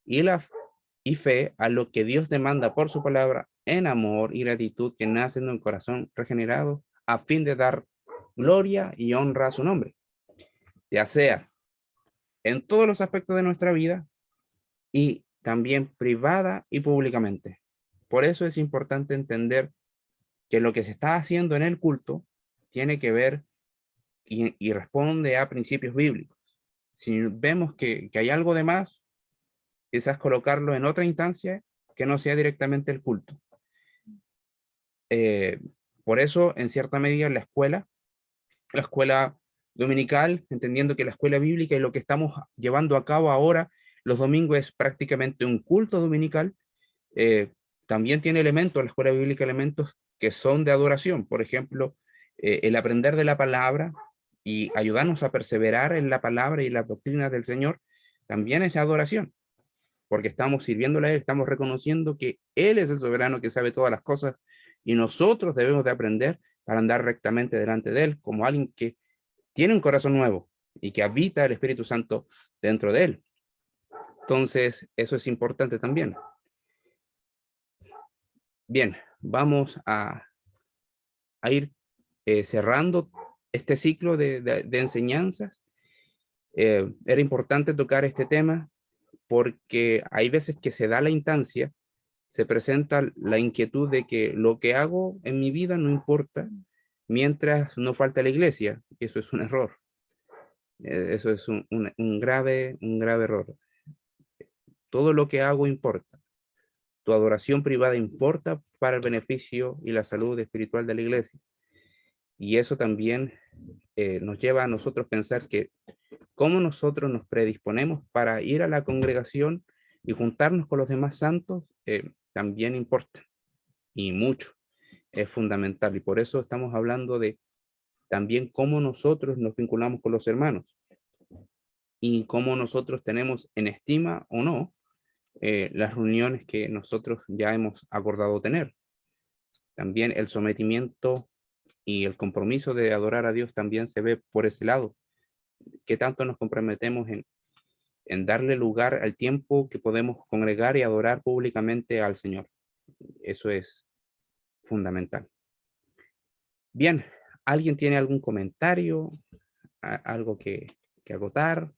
y fe a lo que Dios demanda por su palabra en amor y gratitud que nacen de un corazón regenerado a fin de dar gloria y honra a su nombre, ya sea en todos los aspectos de nuestra vida y también privada y públicamente. Por eso es importante entender que lo que se está haciendo en el culto tiene que ver y responde a principios bíblicos. Si vemos que hay algo de más, quizás colocarlo en otra instancia que no sea directamente el culto. Por eso, en cierta medida, la escuela dominical, entendiendo que la escuela bíblica y lo que estamos llevando a cabo ahora los domingos es prácticamente un culto dominical, también tiene elementos, la escuela bíblica, elementos que son de adoración. Por ejemplo, el aprender de la palabra y ayudarnos a perseverar en la palabra y las doctrinas del Señor, también es adoración, porque estamos sirviéndole a Él, estamos reconociendo que Él es el soberano que sabe todas las cosas y nosotros debemos de aprender para andar rectamente delante de Él, como alguien que tiene un corazón nuevo y que habita el Espíritu Santo dentro de Él. Entonces, eso es importante también. Bien, vamos a ir cerrando este ciclo de enseñanzas. Era importante tocar este tema porque hay veces que se da la instancia, se presenta la inquietud de que lo que hago en mi vida no importa mientras no falta la iglesia. Eso es un error. Eso es un grave error. Todo lo que hago importa. Tu adoración privada importa para el beneficio y la salud espiritual de la iglesia. Y eso también nos lleva a nosotros pensar que cómo nosotros nos predisponemos para ir a la congregación y juntarnos con los demás santos también importa, y mucho, es fundamental. Y por eso estamos hablando de también cómo nosotros nos vinculamos con los hermanos y cómo nosotros tenemos en estima o no las reuniones que nosotros ya hemos acordado tener. También el sometimiento y el compromiso de adorar a Dios también se ve por ese lado. ¿Qué tanto nos comprometemos en darle lugar al tiempo que podemos congregar y adorar públicamente al Señor? Eso es fundamental. Bien, ¿alguien tiene algún comentario? ¿Algo que agotar?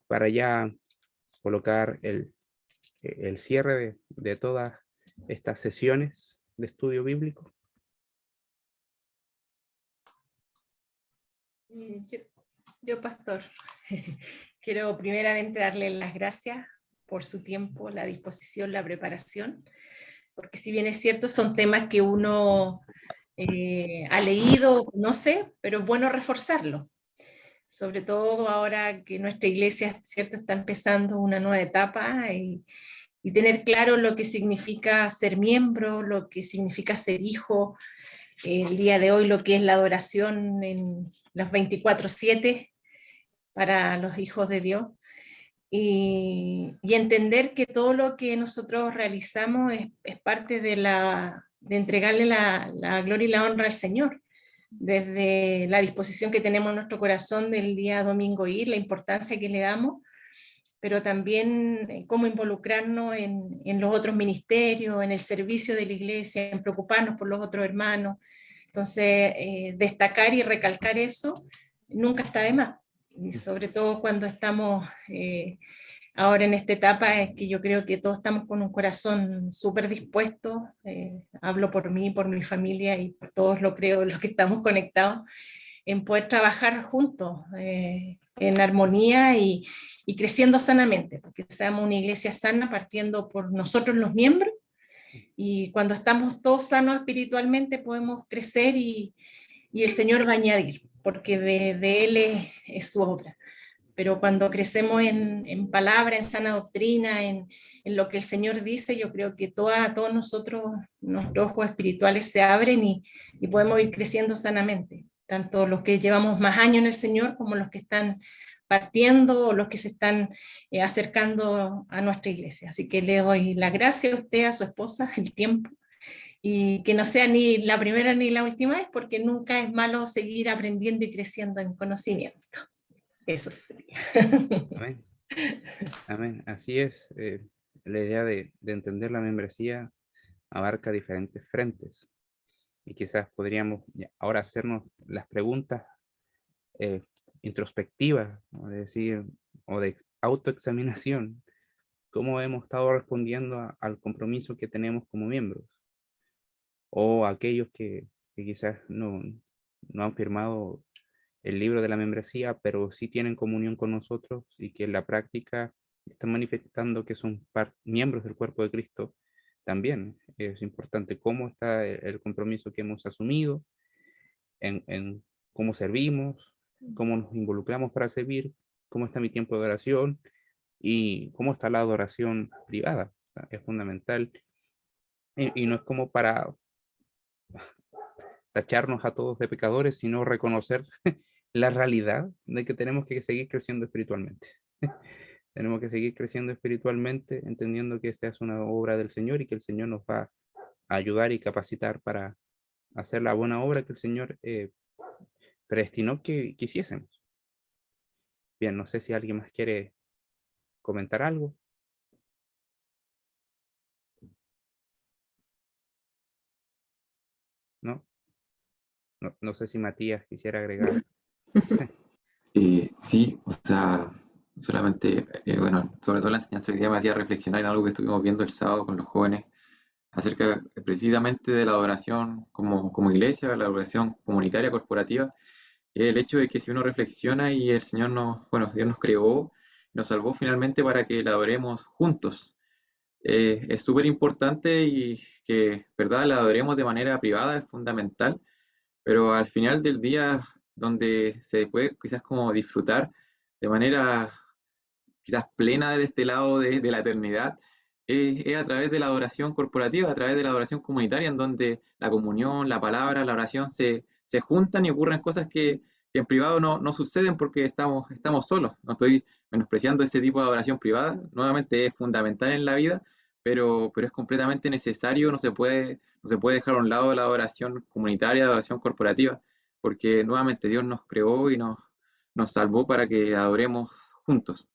Para ya colocar el cierre de todas estas sesiones de estudio bíblico. Yo, pastor, Quiero primeramente darle las gracias por su tiempo, la disposición, la preparación, porque si bien es cierto, son temas que uno ha leído, conoce, pero es bueno reforzarlo. Sobre todo ahora que nuestra iglesia, ¿cierto?, está empezando una nueva etapa y tener claro lo que significa ser miembro, lo que significa ser hijo, el día de hoy lo que es la adoración en las 24/7 para los hijos de Dios, y entender que todo lo que nosotros realizamos es parte de entregarle la gloria y la honra al Señor, desde la disposición que tenemos en nuestro corazón del día domingo ir, la importancia que le damos, pero también cómo involucrarnos en los otros ministerios, en el servicio de la iglesia, en preocuparnos por los otros hermanos. Entonces, destacar y recalcar eso nunca está de más, y sobre todo cuando estamos ahora en esta etapa, es que yo creo que todos estamos con un corazón súper dispuesto, hablo por mí, por mi familia y por todos, lo creo, los que estamos conectados, en poder trabajar juntos, en armonía y creciendo sanamente, porque seamos una iglesia sana partiendo por nosotros los miembros, y cuando estamos todos sanos espiritualmente podemos crecer y el Señor va a añadir, porque de Él es su obra. Pero cuando crecemos en palabra, en sana doctrina, en lo que el Señor dice, yo creo que todos nosotros, nuestros ojos espirituales se abren y podemos ir creciendo sanamente, tanto los que llevamos más años en el Señor como los que están partiendo o los que se están acercando a nuestra iglesia. Así que le doy la gracia a usted, a su esposa, el tiempo, y que no sea ni la primera ni la última vez, porque nunca es malo seguir aprendiendo y creciendo en conocimiento. Eso sería. Amén. Amén. Así es. La idea de entender la membresía abarca diferentes frentes. Y quizás podríamos ahora hacernos las preguntas introspectivas, o de decir, o de autoexaminación. ¿Cómo hemos estado respondiendo al compromiso que tenemos como miembros? O aquellos que quizás no han firmado el libro de la membresía, pero sí tienen comunión con nosotros y que en la práctica están manifestando que son miembros del cuerpo de Cristo. También es importante cómo está el compromiso que hemos asumido, en cómo servimos, cómo nos involucramos para servir, cómo está mi tiempo de oración y cómo está la adoración privada. Es fundamental. Y no es como para tacharnos a todos de pecadores, sino reconocer la realidad de que tenemos que seguir creciendo espiritualmente. Tenemos que seguir creciendo espiritualmente, entendiendo que esta es una obra del Señor y que el Señor nos va a ayudar y capacitar para hacer la buena obra que el Señor predestinó que hiciésemos. Bien, no sé si alguien más quiere comentar algo. ¿No? No sé si Matías quisiera agregar. Sí, o sea, solamente, bueno, sobre todo la enseñanza hoy día me hacía reflexionar en algo que estuvimos viendo el sábado con los jóvenes, acerca precisamente de la adoración como iglesia, la adoración comunitaria, corporativa, el hecho de que si uno reflexiona y el Señor bueno, Dios nos creó, nos salvó finalmente para que la adoremos juntos. Es súper importante y que, ¿verdad?, la adoremos de manera privada es fundamental, pero al final del día, donde se puede quizás como disfrutar de manera quizás plena de este lado de la eternidad, es a través de la adoración corporativa, a través de la adoración comunitaria, en donde la comunión, la palabra, la oración se juntan y ocurren cosas que en privado no suceden porque estamos solos. No estoy menospreciando ese tipo de adoración privada, nuevamente es fundamental en la vida, pero es completamente necesario, no se puede dejar a un lado la adoración comunitaria, la adoración corporativa, porque nuevamente Dios nos creó y nos salvó para que adoremos juntos.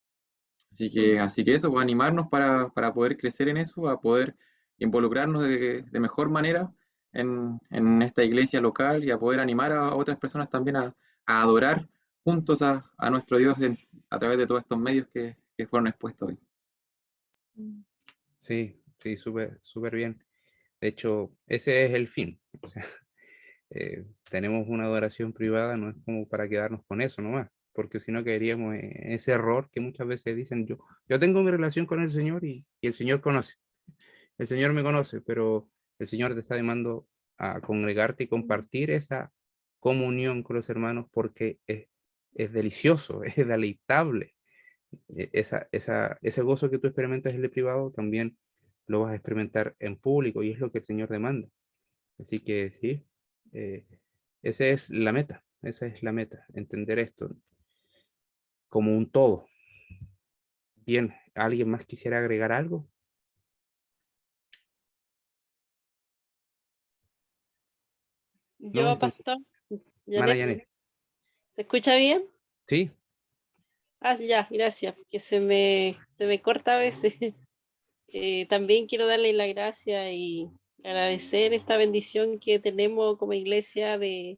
Así que eso, pues animarnos para poder crecer en eso, a poder involucrarnos de mejor manera en esta iglesia local y a poder animar a otras personas también a adorar juntos a nuestro Dios a través de todos estos medios que fueron expuestos hoy. Sí, súper bien. De hecho, ese es el fin. O sea, tenemos una adoración privada, no es como para quedarnos con eso nomás. porque si no caeríamos en ese error que muchas veces dicen, yo tengo mi relación con el Señor y el Señor conoce. El Señor me conoce, pero el Señor te está llamando a congregarte y compartir esa comunión con los hermanos porque es delicioso, es deleitable. Ese gozo que tú experimentas en el privado también lo vas a experimentar en público y es lo que el Señor demanda. Así que sí, esa es la meta, entender esto como un todo. Bien, ¿alguien más quisiera agregar algo? No, Yo, entonces, pastor, Mana Janet, Janet. ¿se escucha bien? Sí, Ah, ya, gracias, porque se me corta a veces. También quiero darle la gracia y agradecer esta bendición que tenemos como iglesia de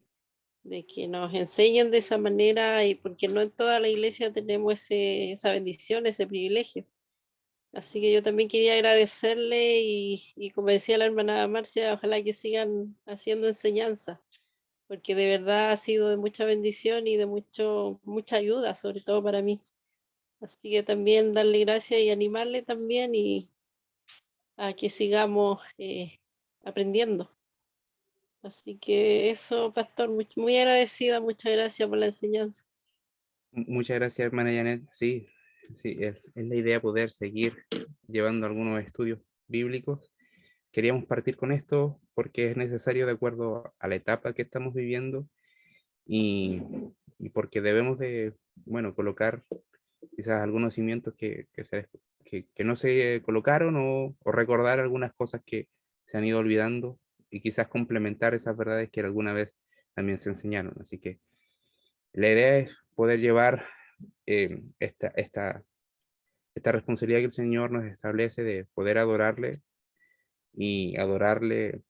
que nos enseñen de esa manera y porque no en toda la iglesia tenemos esa bendición, ese privilegio. Así que yo también quería agradecerle y como decía la hermana Marcia, ojalá que sigan haciendo enseñanza, porque de verdad ha sido de mucha bendición y de mucha ayuda, sobre todo para mí. Así que también darle gracias y animarle también y a que sigamos aprendiendo. Así que eso, pastor, muy agradecida, muchas gracias por la enseñanza. muchas gracias, hermana Janet. Sí, sí, es la idea poder seguir llevando algunos estudios bíblicos. Queríamos partir con esto porque es necesario de acuerdo a la etapa que estamos viviendo y porque debemos de, bueno, colocar quizás algunos cimientos que no se colocaron o recordar algunas cosas que se han ido olvidando y quizás complementar esas verdades que alguna vez también se enseñaron. Así que la idea es poder llevar esta responsabilidad que el Señor nos establece de poder adorarle y adorarle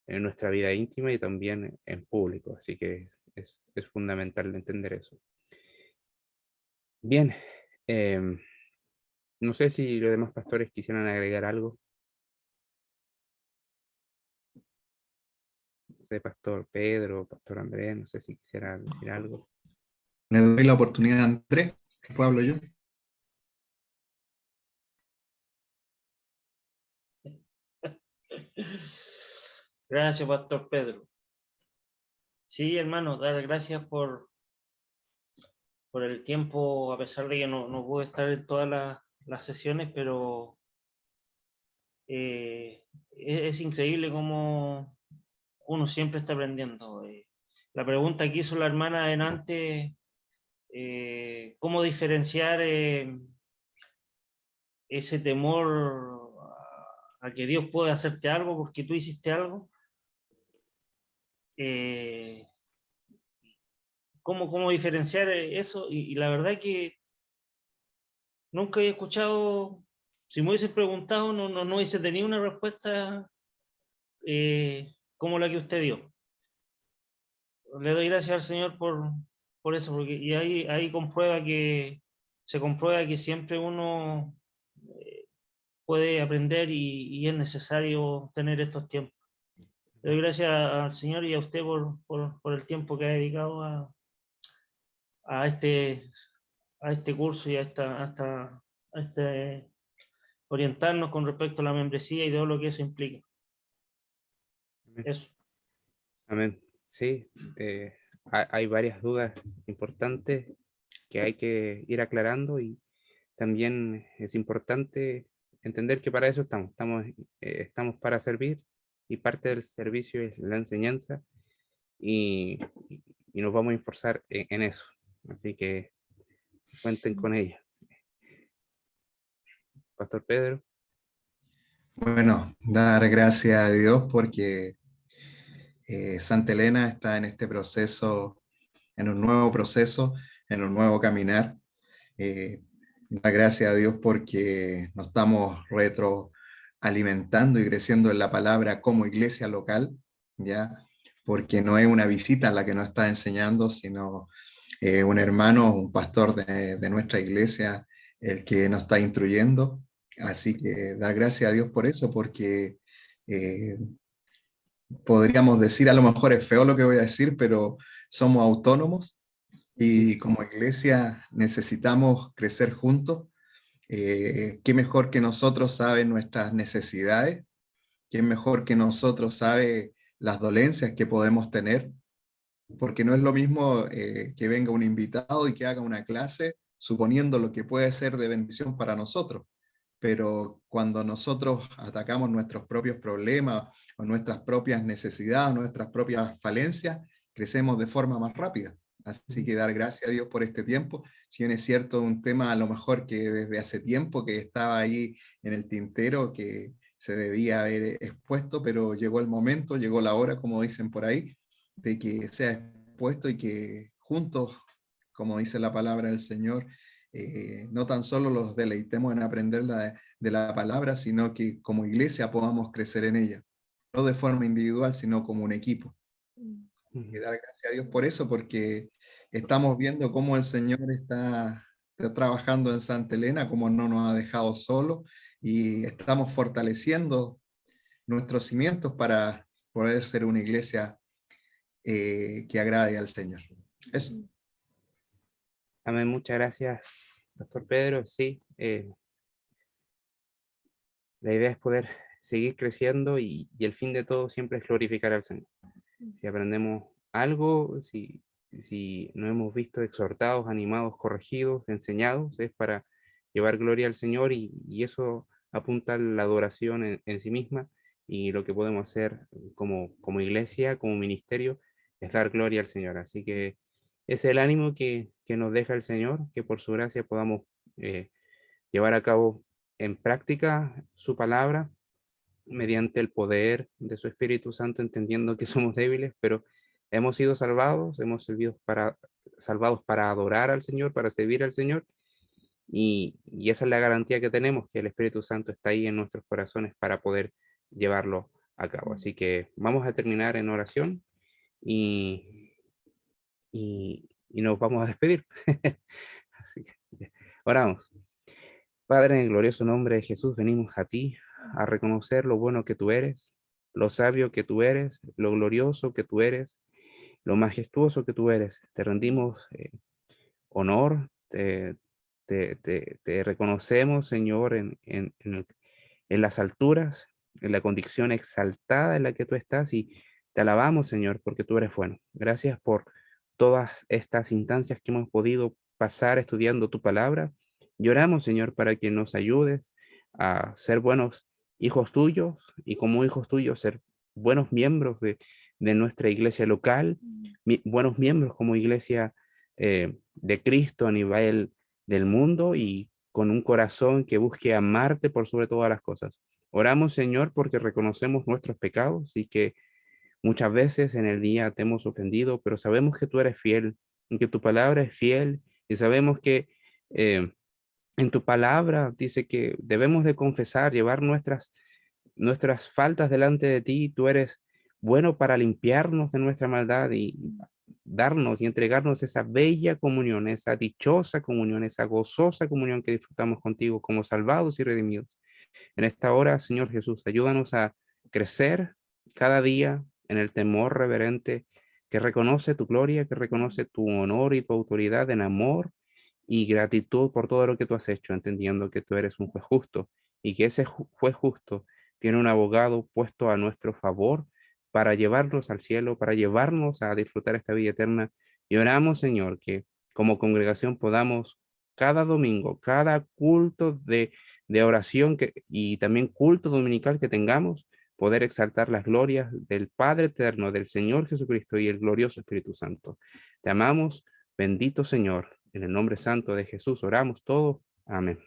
en nuestra vida íntima y también en público. Así que es fundamental entender eso. Bien, no sé si los demás pastores quisieran agregar algo. No sé, Pastor Pedro, Pastor Andrés, no sé si quisiera decir algo. Le doy la oportunidad a Andrés, después hablo yo. Gracias, Pastor Pedro. Sí, hermano, dar gracias por el tiempo, a pesar de que no pude estar en todas las sesiones, pero es increíble cómo uno siempre está aprendiendo. La pregunta que hizo la hermana adelante, ¿cómo diferenciar ese temor a que Dios puede hacerte algo porque tú hiciste algo? ¿Cómo diferenciar eso? Y la verdad que nunca he escuchado, si me hubiese preguntado, no hubiese tenido una respuesta como la que usted dio. Le doy gracias al Señor por eso, porque y ahí se comprueba que siempre uno puede aprender y es necesario tener estos tiempos. Le doy gracias al Señor y a usted por el tiempo que ha dedicado a este curso y a orientarnos con respecto a la membresía y todo lo que eso implica. Amén. Eso. Amén. Sí, hay varias dudas importantes que hay que ir aclarando y también es importante entender que para eso estamos para servir y parte del servicio es la enseñanza y nos vamos a esforzar en eso. Así que cuenten con ella. Pastor Pedro. Bueno, dar gracias a Dios porque Santa Elena está en este proceso, en un nuevo proceso, en un nuevo caminar. Dar gracias a Dios porque nos estamos retroalimentando y creciendo en la palabra como iglesia local, ¿ya? Porque no es una visita la que nos está enseñando, sino un hermano, un pastor de nuestra iglesia, el que nos está instruyendo. Así que dar gracias a Dios por eso, porque podríamos decir, a lo mejor es feo lo que voy a decir, pero somos autónomos Y como iglesia necesitamos crecer juntos. ¿Qué mejor que nosotros sabe nuestras necesidades? ¿Quién mejor que nosotros sabe las dolencias que podemos tener? Porque no es lo mismo que venga un invitado y que haga una clase suponiendo lo que puede ser de bendición para nosotros. Pero cuando nosotros atacamos nuestros propios problemas o nuestras propias necesidades, nuestras propias falencias, crecemos de forma más rápida. Así que dar gracias a Dios por este tiempo. Si bien es cierto, un tema a lo mejor que desde hace tiempo que estaba ahí en el tintero, que se debía haber expuesto, pero llegó el momento, llegó la hora, como dicen por ahí, de que sea expuesto y que juntos, como dice la palabra del Señor, no tan solo los deleitemos en aprender de la palabra, sino que como iglesia podamos crecer en ella, no de forma individual, sino como un equipo. Y dar gracias a Dios por eso, porque estamos viendo cómo el Señor está trabajando en Santa Elena, cómo no nos ha dejado solos, y estamos fortaleciendo nuestros cimientos para poder ser una iglesia que agrade al Señor. Eso. Amén, muchas gracias, Pastor Pedro. Sí, la idea es poder seguir creciendo y el fin de todo siempre es glorificar al Señor. Si aprendemos algo, si nos hemos visto exhortados, animados, corregidos, enseñados, es para llevar gloria al Señor y eso apunta a la adoración en sí misma, y lo que podemos hacer como iglesia, como ministerio, es dar gloria al Señor. Así que es el ánimo que nos deja el Señor, que por su gracia podamos llevar a cabo en práctica su palabra, mediante el poder de su Espíritu Santo, entendiendo que somos débiles, pero hemos sido salvados, hemos salvados para adorar al Señor, para servir al Señor, y esa es la garantía que tenemos, que el Espíritu Santo está ahí en nuestros corazones para poder llevarlo a cabo. Así que vamos a terminar en oración y nos vamos a despedir. Así que oramos. Padre, en el glorioso nombre de Jesús, venimos a ti a reconocer lo bueno que tú eres, lo sabio que tú eres, lo glorioso que tú eres, lo majestuoso que tú eres. Te rendimos honor, te reconocemos, Señor, en las alturas, en la condición exaltada en la que tú estás, y te alabamos, Señor, porque tú eres bueno. Gracias por todas estas instancias que hemos podido pasar estudiando tu palabra. Y oramos, Señor, para que nos ayudes a ser buenos hijos tuyos, y como hijos tuyos ser buenos miembros de nuestra iglesia local, buenos miembros como iglesia de Cristo a nivel del mundo, y con un corazón que busque amarte por sobre todas las cosas. Oramos, Señor, porque reconocemos nuestros pecados y que muchas veces en el día te hemos ofendido, pero sabemos que tú eres fiel, y que tu palabra es fiel, y sabemos que en tu palabra dice que debemos de confesar, llevar nuestras faltas delante de ti. Tú eres bueno para limpiarnos de nuestra maldad y darnos y entregarnos esa bella comunión, esa dichosa comunión, esa gozosa comunión que disfrutamos contigo como salvados y redimidos. En esta hora, Señor Jesús, ayúdanos a crecer cada día en el temor reverente que reconoce tu gloria, que reconoce tu honor y tu autoridad en amor y gratitud por todo lo que tú has hecho, entendiendo que tú eres un juez justo y que ese juez justo tiene un abogado puesto a nuestro favor para llevarnos al cielo, para llevarnos a disfrutar esta vida eterna. Y oramos, Señor, que como congregación podamos cada domingo, cada culto de oración y también culto dominical que tengamos, poder exaltar las glorias del Padre eterno, del Señor Jesucristo y el glorioso Espíritu Santo. Te amamos, bendito Señor. En el nombre santo de Jesús oramos todos. Amén.